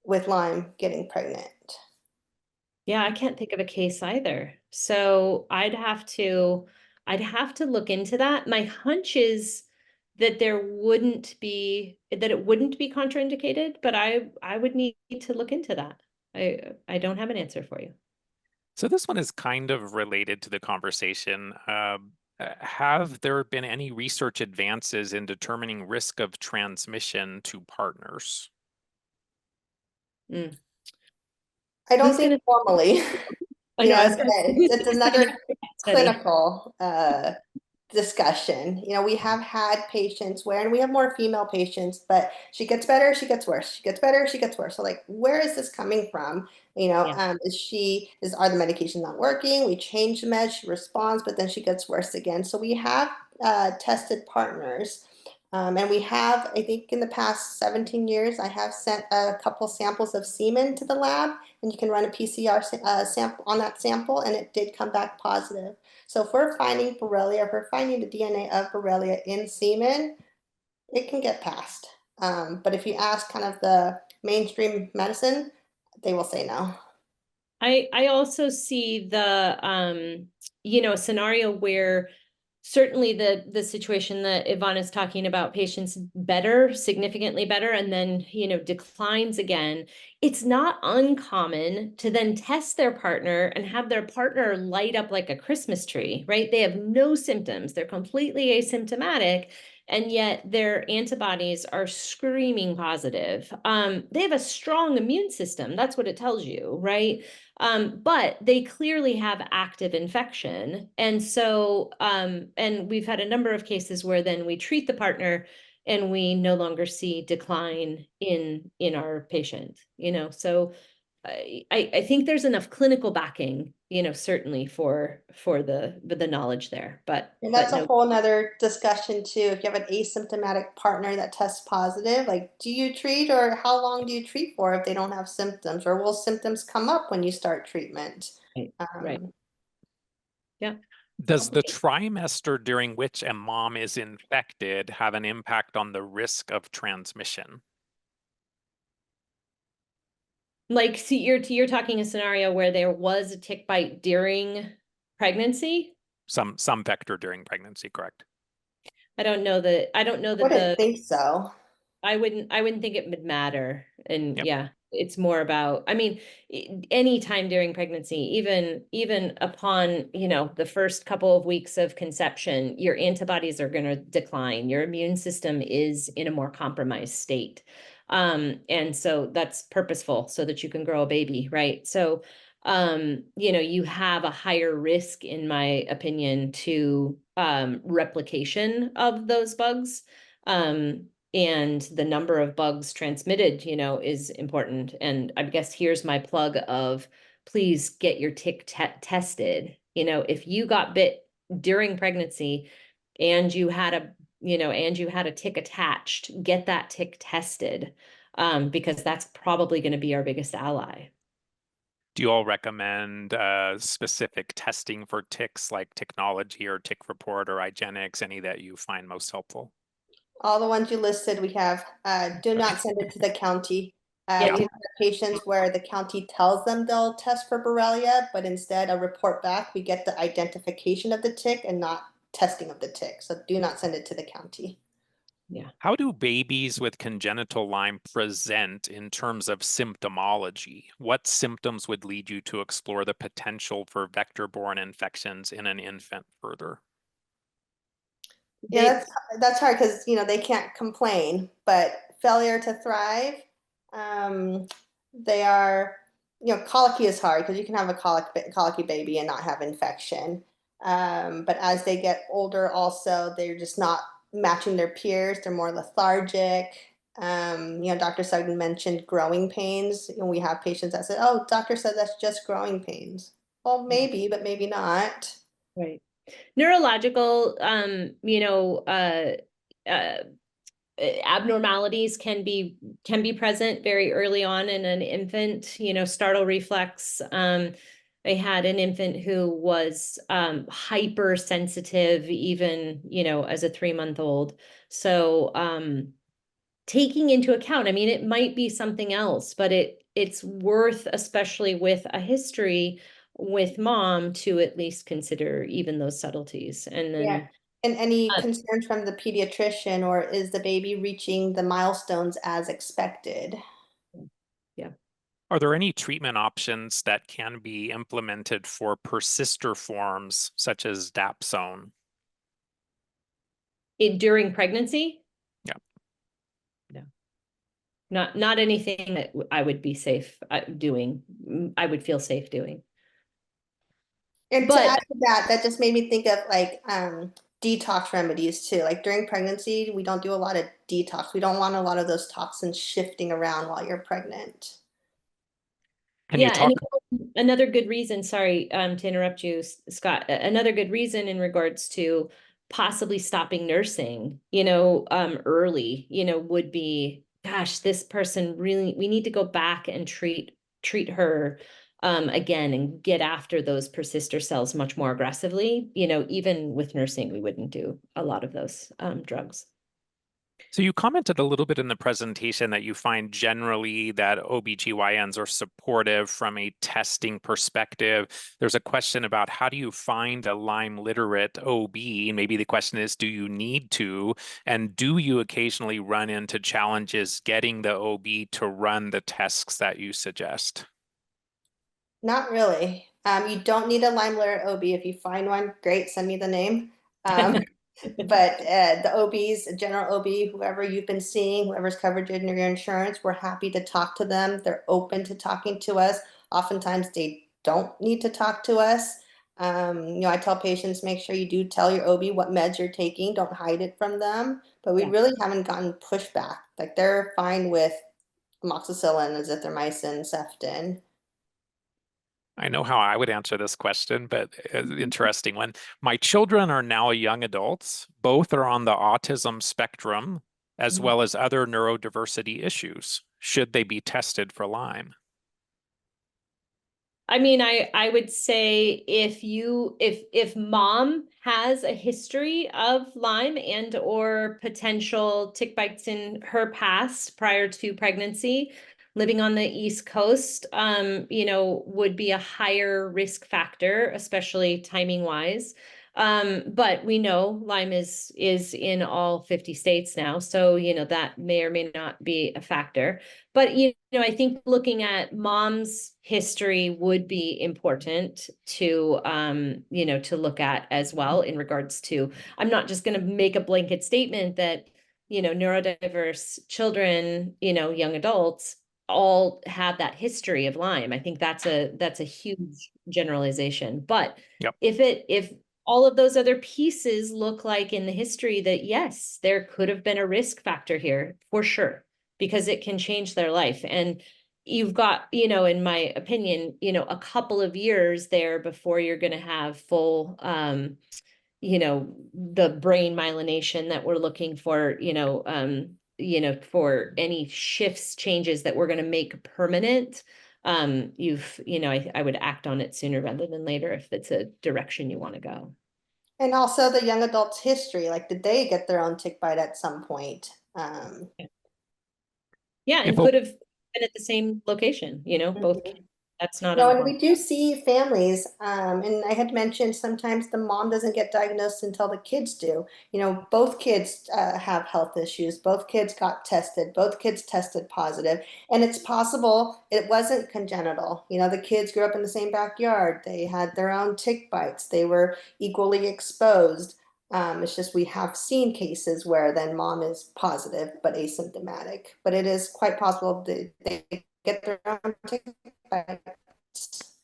with Lyme getting pregnant. Yeah, I can't think of a case either. So I'd have to look into that. My hunch is that it wouldn't be contraindicated, but I would need to look into that. I don't have an answer for you. So this one is kind of related to the conversation. Have there been any research advances in determining risk of transmission to partners? I don't think formally. I know, it's another clinical discussion. We have had patients where, and we have more female patients, but she gets better, she gets worse, she gets better, she gets worse. So like, where is this coming from? Are the medications not working? We change the meds, she responds, but then she gets worse again. So we have tested partners. And we have, I think in the past 17 years, I have sent a couple samples of semen to the lab, and you can run a PCR sample on that sample, and it did come back positive. So if we're finding Borrelia, if we're finding the DNA of Borrelia in semen, it can get passed. But if you ask kind of the mainstream medicine, they will say no. I also see the scenario where certainly the situation that Yvonne is talking about, patients better, significantly better, and then, declines again. It's not uncommon to then test their partner and have their partner light up like a Christmas tree, right? They have no symptoms. They're completely asymptomatic, and yet their antibodies are screaming positive. They have a strong immune system. That's what it tells you, right? But they clearly have active infection. And so, and we've had a number of cases where then we treat the partner and we no longer see decline in our patient, so I think there's enough clinical backing, certainly for the knowledge there, but. And that's a whole nother discussion too. If you have an asymptomatic partner that tests positive, like, do you treat, or how long do you treat for if they don't have symptoms, or will symptoms come up when you start treatment? Right. Yeah. Does the trimester during which a mom is infected have an impact on the risk of transmission? Like, see, you're talking a scenario where there was a tick bite during pregnancy? Some vector during pregnancy, correct? I don't know that. I wouldn't think so. I wouldn't think it would matter. And Yep. yeah, it's more about, any time during pregnancy, even upon, the first couple of weeks of conception, your antibodies are going to decline. Your immune system is in a more compromised state. And so that's purposeful so that you can grow a baby, right? So, you have a higher risk, in my opinion, to replication of those bugs. And the number of bugs transmitted, is important. And I guess here's my plug of, please get your tick tested. If you got bit during pregnancy and you had a tick attached, get that tick tested, because that's probably going to be our biggest ally. Do you all recommend specific testing for ticks, like Technology or Tick Report or IGeneX, any that you find most helpful? All the ones you listed, we have. Do not send it to the county. Yeah. We have patients where the county tells them they'll test for Borrelia, but instead a report back, we get the identification of the tick and not testing of the tick. So do not send it to the county. Yeah. How do babies with congenital Lyme present in terms of symptomology? What symptoms would lead you to explore the potential for vector-borne infections in an infant further? Yeah, that's hard because they can't complain, but failure to thrive, they are, colicky is hard because you can have a colicky baby and not have infection. But as they get older, also, they're just not matching their peers. They're more lethargic. Dr. Sugden mentioned growing pains. And we have patients that say, oh, doctor said that's just growing pains. Well, maybe, but maybe not. Right. Neurological, abnormalities can be present very early on in an infant, startle reflex. I had an infant who was hypersensitive even, as a 3-month-old. So taking into account, I mean, it might be something else, but it's worth, especially with a history with mom, to at least consider even those subtleties. And then Yeah. And any concerns from the pediatrician, or is the baby reaching the milestones as expected? yeah. Are there any treatment options that can be implemented for persister forms such as dapsone? During pregnancy? Yeah. No. Not anything that I would be safe doing. I would feel safe doing. And to But add to that, that just made me think of like detox remedies too. Like during pregnancy, we don't do a lot of detox. We don't want a lot of those toxins shifting around while you're pregnant. Can you talk? And another good reason, sorry, to interrupt you, Scott, another good reason in regards to possibly stopping nursing, early, would be, gosh, this person really, we need to go back and treat her again and get after those persister cells much more aggressively. Even with nursing, we wouldn't do a lot of those drugs. So you commented a little bit in the presentation that you find generally that OBGYNs are supportive from a testing perspective. There's a question about how do you find a Lyme literate OB? Maybe the question is, do you need to? And do you occasionally run into challenges getting the OB to run the tests that you suggest? Not really. You don't need a Lyme literate OB. If you find one, great, send me the name. But the OBs, general OB, whoever you've been seeing, whoever's covered in your insurance, we're happy to talk to them. They're open to talking to us. Oftentimes they don't need to talk to us. I tell patients, make sure you do tell your OB what meds you're taking. Don't hide it from them. But we really haven't gotten pushback. Like they're fine with amoxicillin, azithromycin, Sefton. I know how I would answer this question, but interesting one. My children are now young adults. Both are on the autism spectrum, as well as other neurodiversity issues. Should they be tested for Lyme? I mean, I would say if mom has a history of Lyme and or potential tick bites in her past prior to pregnancy, living on the East Coast, would be a higher risk factor, especially timing wise. But we know Lyme is in all 50 states now, so that may or may not be a factor. But I think looking at mom's history would be important to to look at as well in regards to, I'm not just going to make a blanket statement that neurodiverse children, young adults all have that history of Lyme. I think that's a huge generalization. But if all of those other pieces look like in the history that yes, there could have been a risk factor here for sure, because it can change their life. And you've got, in my opinion, a couple of years there before you're going to have full, the brain myelination that we're looking for, for any shifts, changes that we're going to make permanent. I would act on it sooner rather than later if it's a direction you want to go. And also the young adult's history, like did they get their own tick bite at some point? Yeah, and could have been at the same location, both. That's not No, and uncommon. we do see families, and I had mentioned sometimes the mom doesn't get diagnosed until the kids do. Both kids have health issues. Both kids got tested. Both kids tested positive. And it's possible it wasn't congenital. The kids grew up in the same backyard. They had their own tick bites. They were equally exposed. It's just we have seen cases where then mom is positive but asymptomatic. But it is quite possible that they get their own tick bites.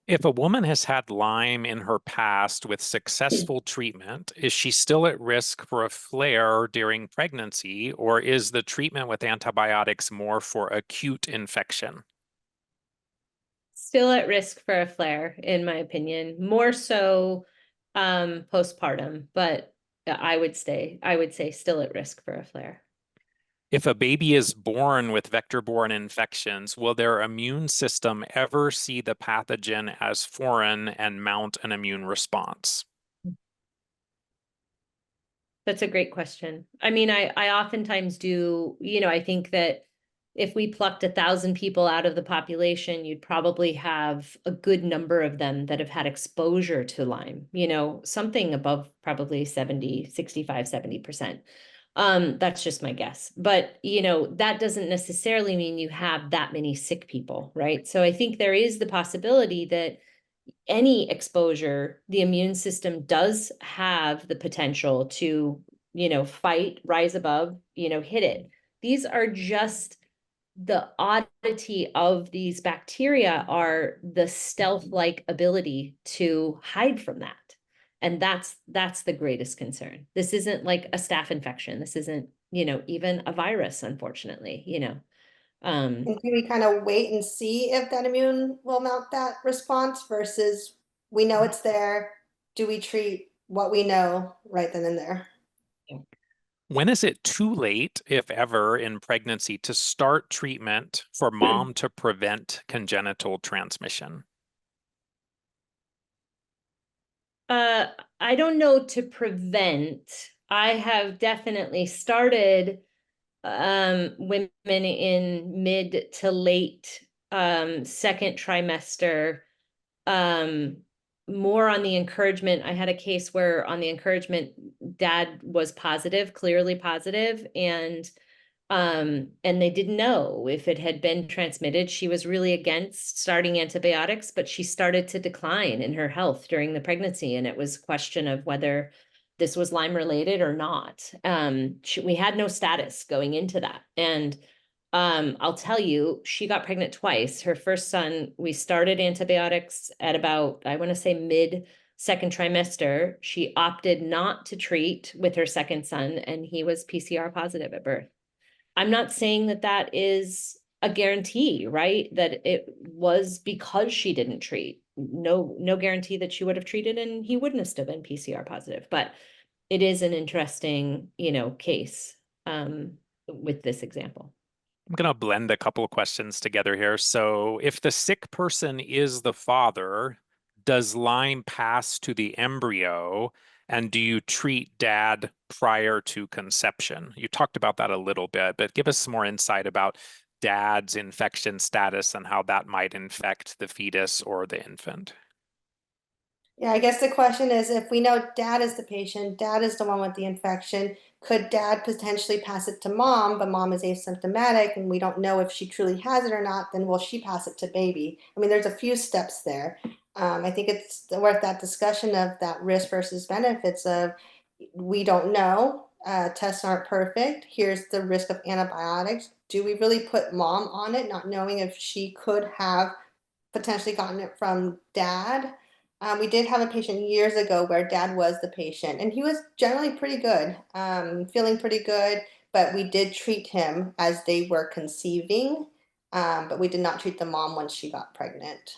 If a woman has had Lyme in her past with successful treatment, is she still at risk for a flare during pregnancy, or is the treatment with antibiotics more for acute infection? Still at risk for a flare, in my opinion, more so postpartum, but I would say still at risk for a flare. If a baby is born with vector-borne infections, will their immune system ever see the pathogen as foreign and mount an immune response? That's a great question. I mean, I oftentimes do, I think that if we plucked 1,000 people out of the population, you'd probably have a good number of them that have had exposure to Lyme, something above probably 70%. That's just my guess. But, that doesn't necessarily mean you have that many sick people, right? So I think there is the possibility that any exposure, the immune system does have the potential to, fight, rise above, hit it. These are just the oddity of these bacteria are the stealth-like ability to hide from that. And that's the greatest concern. This isn't like a staph infection. This isn't, even a virus, unfortunately, And do we kind of wait and see if that immune will mount that response versus we know it's there? Do we treat what we know right then and there? When is it too late, if ever, in pregnancy to start treatment for mom to prevent congenital transmission? I don't know to prevent. I have definitely started women in mid to late second trimester, more on the encouragement. I had a case where on the encouragement, dad was positive, clearly positive, and they didn't know if it had been transmitted. She was really against starting antibiotics, but she started to decline in her health during the pregnancy, and it was a question of whether this was Lyme related or not. We had no status going into that. And I'll tell you, she got pregnant twice. Her first son, we started antibiotics at about, I want to say mid second trimester. She opted not to treat with her second son, and he was PCR positive at birth. I'm not saying that that is a guarantee, right? That it was because she didn't treat. No guarantee that she would have treated and he wouldn't have still been PCR positive. But it is an interesting, case with this example. I'm going to blend a couple of questions together here. So if the sick person is the father, does Lyme pass to the embryo? And do you treat dad prior to conception? You talked about that a little bit, but give us some more insight about dad's infection status and how that might infect the fetus or the infant. Yeah, I guess the question is, if we know dad is the patient, dad is the one with the infection, could dad potentially pass it to mom, but mom is asymptomatic and we don't know if she truly has it or not, then will she pass it to baby? I mean, there's a few steps there. I think it's worth that discussion of that risk versus benefits of we don't know, tests aren't perfect. Here's the risk of antibiotics. Do we really put mom on it, not knowing if she could have potentially gotten it from dad? We did have a patient years ago where dad was the patient and he was generally pretty good, feeling pretty good, but we did treat him as they were conceiving, but we did not treat the mom once she got pregnant.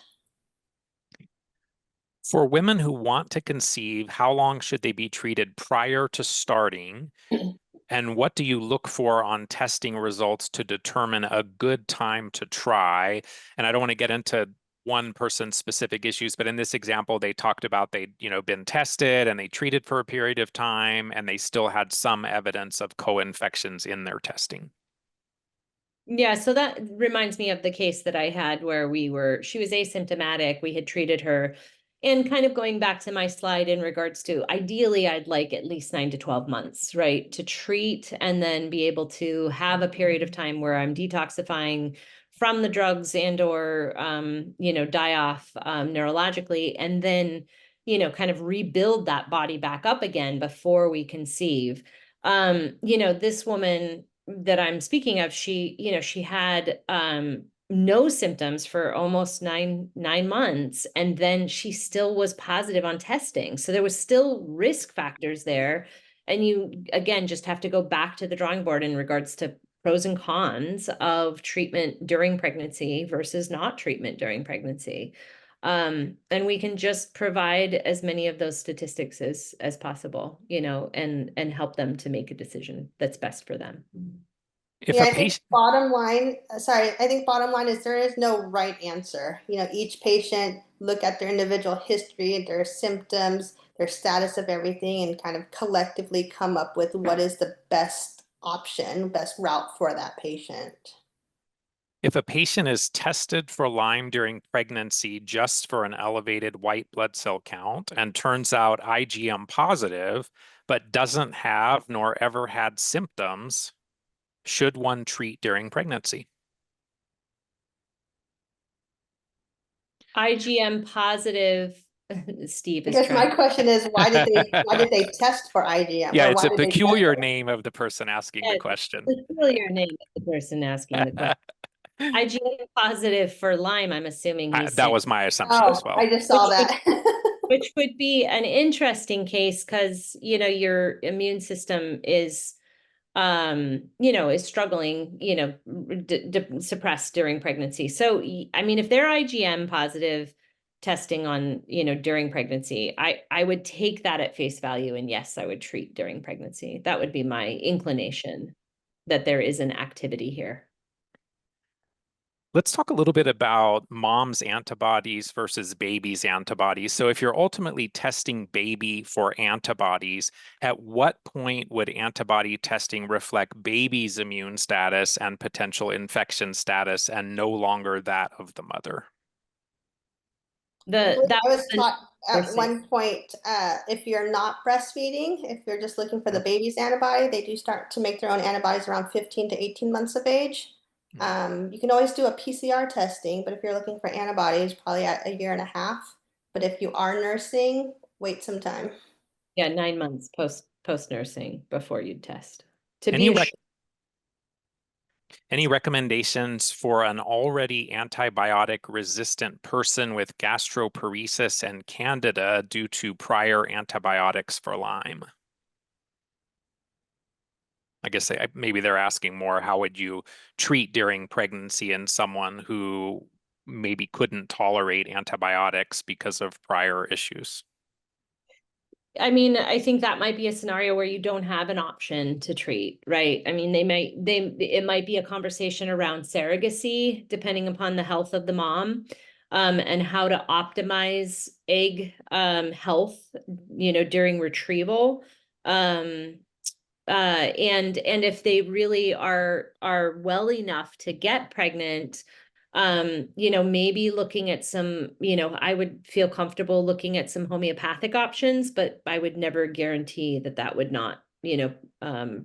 For women who want to conceive, how long should they be treated prior to starting? And what do you look for on testing results to determine a good time to try? And I don't want to get into one person's specific issues, but in this example, they talked about they'd, been tested and they treated for a period of time and they still had some evidence of co-infections in their testing. Yeah, so that reminds me of the case that I had where she was asymptomatic, we had treated her. And kind of going back to my slide in regards to ideally, I'd like at least 9 to 12 months, right, to treat and then be able to have a period of time where I'm detoxifying from the drugs and or, die off neurologically, and then, kind of rebuild that body back up again before we conceive. This woman that I'm speaking of, she had no symptoms for almost nine months, and then she still was positive on testing. So there was still risk factors there. And you, again, just have to go back to the drawing board in regards to pros and cons of treatment during pregnancy versus not treatment during pregnancy. And we can just provide as many of those statistics as possible, you know, and help them to make a decision that's best for them. If Yeah, a I think patient, bottom line, I think bottom line is there is no right answer. You know, each patient look at their individual history, their symptoms, their status of everything, and kind of collectively come up with what is the best option, best route for that patient. if a patient is tested for Lyme during pregnancy just for an elevated white blood cell count and turns out IgM positive, but doesn't have nor ever had symptoms, should one treat during pregnancy? IgM positive, Steve I is guess trying. my question is why did they test for IgM, Yeah, or it's why a did they test peculiar for name of the person asking the question. Peculiar name of the person asking the question. IgM positive for Lyme, I'm assuming he's That saying. was my assumption as well. I just saw that. Which would be an interesting case because, you know, your immune system is, you know, is struggling, you know, suppressed during pregnancy. So, I mean, if they're IgM positive testing on, you know, during pregnancy, I would take that at face value. And yes, I would treat during pregnancy. That would be my inclination that there is an activity here. Let's talk a little bit about mom's antibodies versus baby's antibodies. So if you're ultimately testing baby for antibodies, at what point would antibody testing reflect baby's immune status and potential infection status and no longer that of the mother? I That was was taught at the one point, if you're not breastfeeding, if you're just looking for the baby's antibody, they do start to make their own antibodies around 15 to 18 months of age. You can always do a PCR testing, but if you're looking for antibodies, probably at a year and a half. But if you are nursing, wait some time. Yeah, 9 months post nursing before you'd test to Any be Any recommendations for an already antibiotic resistant person with gastroparesis and candida due to prior antibiotics for Lyme? I guess maybe they're asking more, how would you treat during pregnancy in someone who maybe couldn't tolerate antibiotics because of prior issues? I mean, I think that might be a scenario where you don't have an option to treat, right? I mean, it might be a conversation around surrogacy, depending upon the health of the mom, and how to optimize egg health, you know, during retrieval. And if they really are well enough to get pregnant, you know, maybe looking at some, you know, I would feel comfortable looking at some homeopathic options, but I would never guarantee that that would not, you know,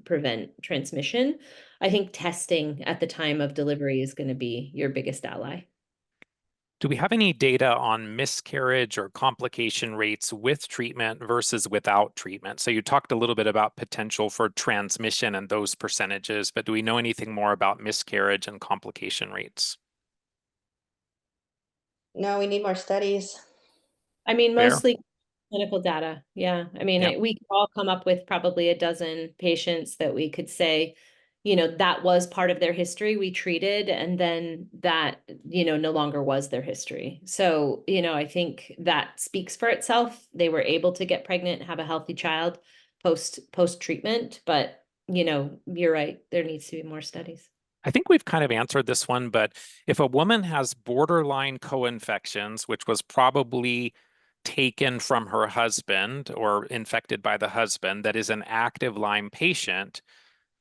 prevent transmission. I think testing at the time of delivery is going to be your biggest ally. Do we have any data on miscarriage or complication rates with treatment versus without treatment? So you talked a little bit about potential for transmission and those percentages, but do we know anything more about miscarriage and complication rates? No, we need more studies. I mean, Fair. mostly clinical data. Yeah. I mean, Yeah. we could all come up with probably a dozen patients that we could say, you know, that was part of their history we treated, and then that, you know, no longer was their history. So, you know, I think that speaks for itself. They were able to get pregnant, have a healthy child post treatment, but, you know, you're right. There needs to be more studies. I think we've kind of answered this one, but if a woman has borderline co-infections, which was probably taken from her husband or infected by the husband, that is an active Lyme patient,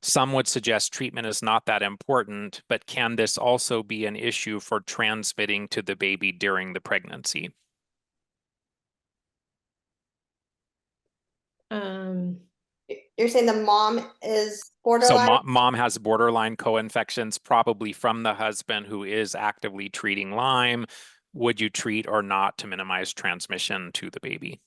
some would suggest treatment is not that important, but can this also be an issue for transmitting to the baby during the pregnancy? You're saying the mom is So borderline? mom has borderline co-infections, probably from the husband who is actively treating Lyme. Would you treat or not to minimize transmission to the baby?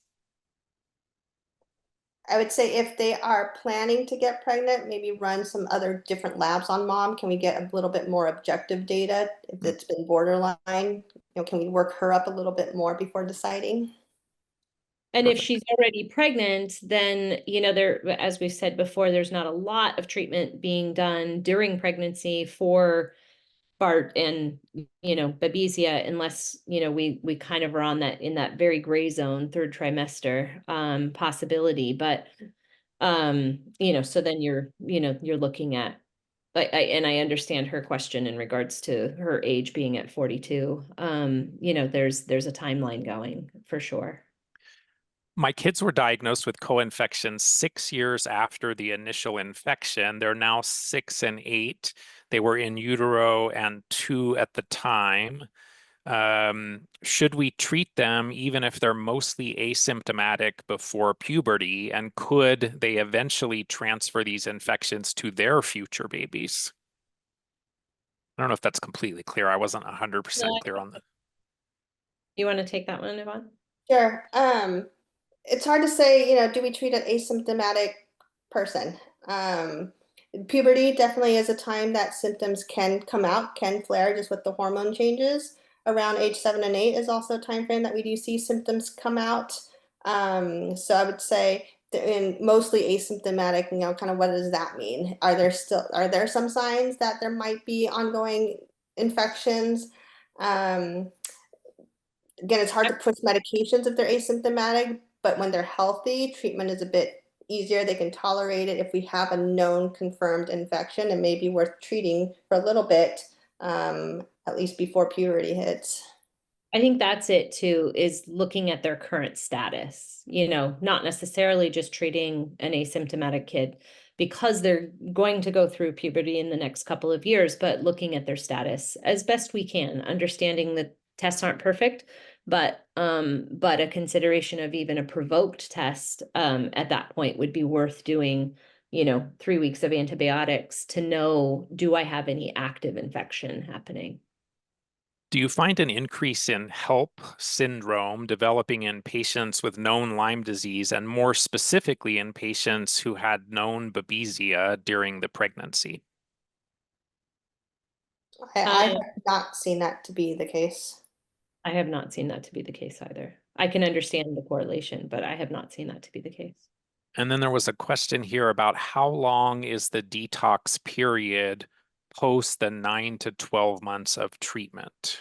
I would say if they are planning to get pregnant, maybe run some other different labs on mom. Can we get a little bit more objective data if it's been borderline? You know, can we work her up a little bit more before deciding? And if Perfect. she's already pregnant, then, you know, as we've said before, there's not a lot of treatment being done during pregnancy for BART and, you know, Babesia, unless, you know, we kind of are on that, in that very gray zone, third trimester possibility. But, you know, so then you're looking at, and I understand her question in regards to her age being at 42. You know, there's a timeline going for sure. My kids were diagnosed with co-infection 6 years after the initial infection. They're now 6 and 8. They were in utero and 2 at the time. Should we treat them even if they're mostly asymptomatic before puberty? And could they eventually transfer these infections to their future babies? I don't know if that's completely clear. I wasn't 100% clear on that. You want to take that one, Yvonne? Sure. It's hard to say, you know, do we treat an asymptomatic person? Puberty definitely is a time that symptoms can come out, can flare just with the hormone changes. Around age 7 and 8 is also a time frame that we do see symptoms come out. So I would say in mostly asymptomatic, you know, kind of what does that mean? Are there some signs that there might be ongoing infections? Again, it's hard to push medications if they're asymptomatic, but when they're healthy, treatment is a bit easier. They can tolerate it if we have a known confirmed infection, and maybe worth treating for a little bit, at least before puberty hits. I think that's it too, is looking at their current status, you know, not necessarily just treating an asymptomatic kid because they're going to go through puberty in the next couple of years, but looking at their status as best we can, understanding that tests aren't perfect, but a consideration of even a provoked test at that point would be worth doing, you know, 3 weeks of antibiotics to know, do I have any active infection happening? Do you find an increase in HELP syndrome developing in patients with known Lyme disease, and more specifically in patients who had known Babesia during the pregnancy? I have not seen that to be the case. I have not seen that to be the case either. I can understand the correlation, but I have not seen that to be the case. And then there was a question here about how long is the detox period post the 9 to 12 months of treatment?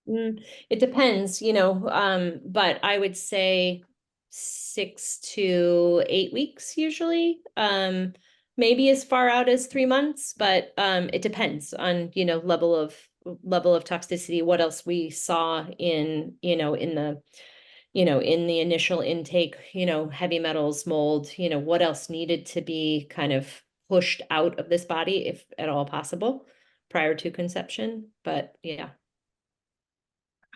It depends, you know, but I would say 6 to 8 weeks usually. Maybe as far out as 3 months, but it depends on, you know, level of toxicity, what else we saw in, in the initial intake, you know, heavy metals, mold, you know, what else needed to be kind of pushed out of this body, if at all possible, prior to conception. But yeah.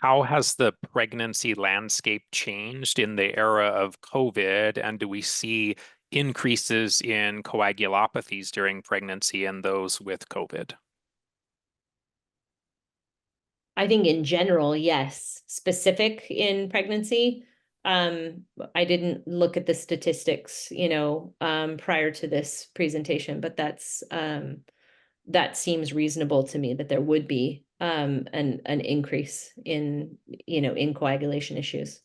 How has the pregnancy landscape changed in the era of COVID? And do we see increases in coagulopathies during pregnancy and those with COVID? I think in general, yes. Specific in pregnancy, I didn't look at the statistics, you know, prior to this presentation, but that seems reasonable to me, that there would be an increase in, you know, in coagulation issues.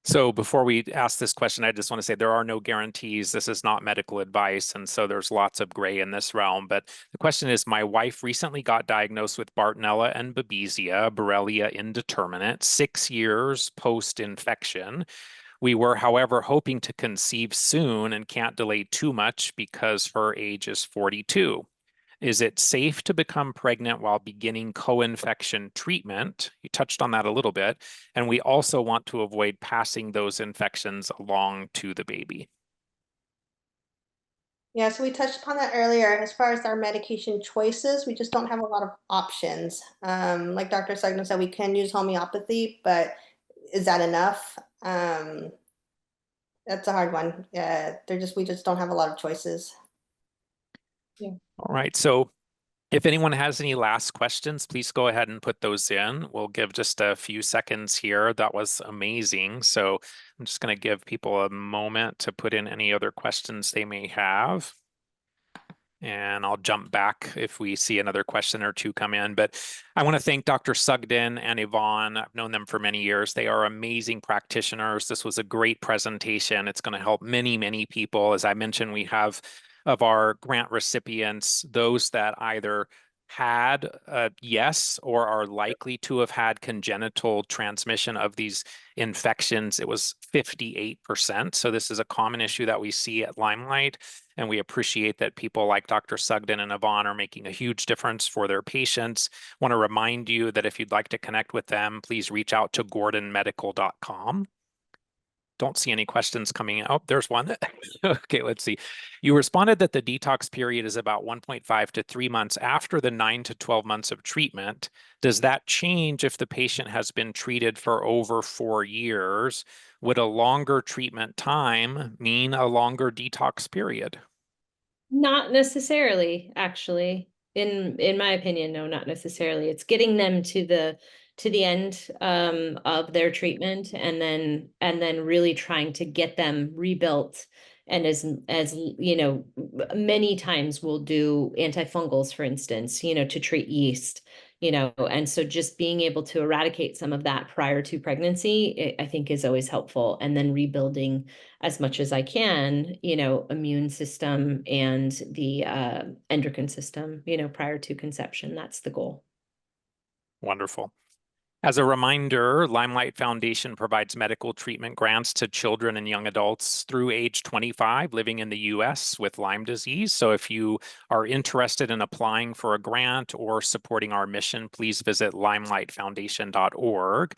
So before we ask this question, I just want to say there are no guarantees. This is not medical advice, and so there's lots of gray in this realm. But the question is, my wife recently got diagnosed with Bartonella and Babesia, Borrelia indeterminate, 6 years post-infection. We were, however, hoping to conceive soon and can't delay too much because her age is 42. Is it safe to become pregnant while beginning co-infection treatment? You touched on that a little bit. And we also want to avoid passing those infections along to the baby. Yeah, so we touched upon that earlier. As far as our medication choices, we just don't have a lot of options. Like Dr. Sugden said, we can use homeopathy, but is that enough? That's a hard one. We just don't have a lot of choices. All right. So If anyone has any last questions, please go ahead and put those in. We'll give just a few seconds here. That was amazing. So I'm just going to give people a moment to put in any other questions they may have. And I'll jump back if we see another question or two come in. But I want to thank Dr. Sugden and Yvonne. I've known them for many years. They are amazing practitioners. This was a great presentation. It's going to help many, many people. As I mentioned, we have of our grant recipients, those that either had yes or are likely to have had congenital transmission of these infections. It was 58%. So this is a common issue that we see at LymeLight, and we appreciate that people like Dr. Sugden and Yvonne are making a huge difference for their patients. Want to remind you that if you'd like to connect with them, please reach out to gordonmedical.com. Don't see any questions coming out. Oh, there's one. Okay, let's see. You responded that the detox period is about 1.5 to 3 months after the 9 to 12 months of treatment. Does that change if the patient has been treated for over 4 years? Would a longer treatment time mean a longer detox period? Not necessarily, actually. In my opinion, no, not necessarily. It's getting them to the end of their treatment, and then really trying to get them rebuilt. And as you know, many times we'll do antifungals, for instance, to treat yeast, and so just being able to eradicate some of that prior to pregnancy, I think is always helpful. And then rebuilding as much as I can, immune system and the endocrine system, prior to conception. That's the goal. Wonderful. As a reminder, LymeLight Foundation provides medical treatment grants to children and young adults through age 25 living in the U.S. with Lyme disease. So if you are interested in applying for a grant or supporting our mission, please visit limelightfoundation.org.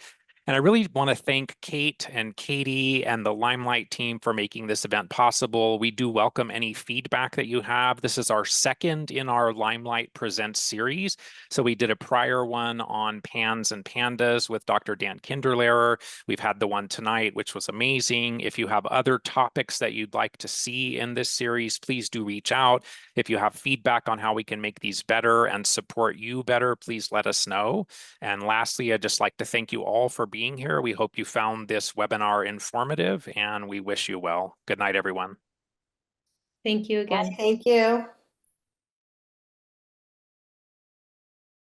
And I really want to thank Kate and Katie and the LymeLight team for making this event possible. We do welcome any feedback that you have. This is our second in our LymeLight Presents series. So we did a prior one on PANS and PANDAS with Dr. Dan Kinderlehrer. We've had the one tonight, which was amazing. If you have other topics that you'd like to see in this series, please do reach out. If you have feedback on how we can make these better and support you better, please let us know. And lastly, I'd just like to thank you all for being here. We hope you found this webinar informative, and we wish you well. Good night, everyone. Thank you again. Thank you.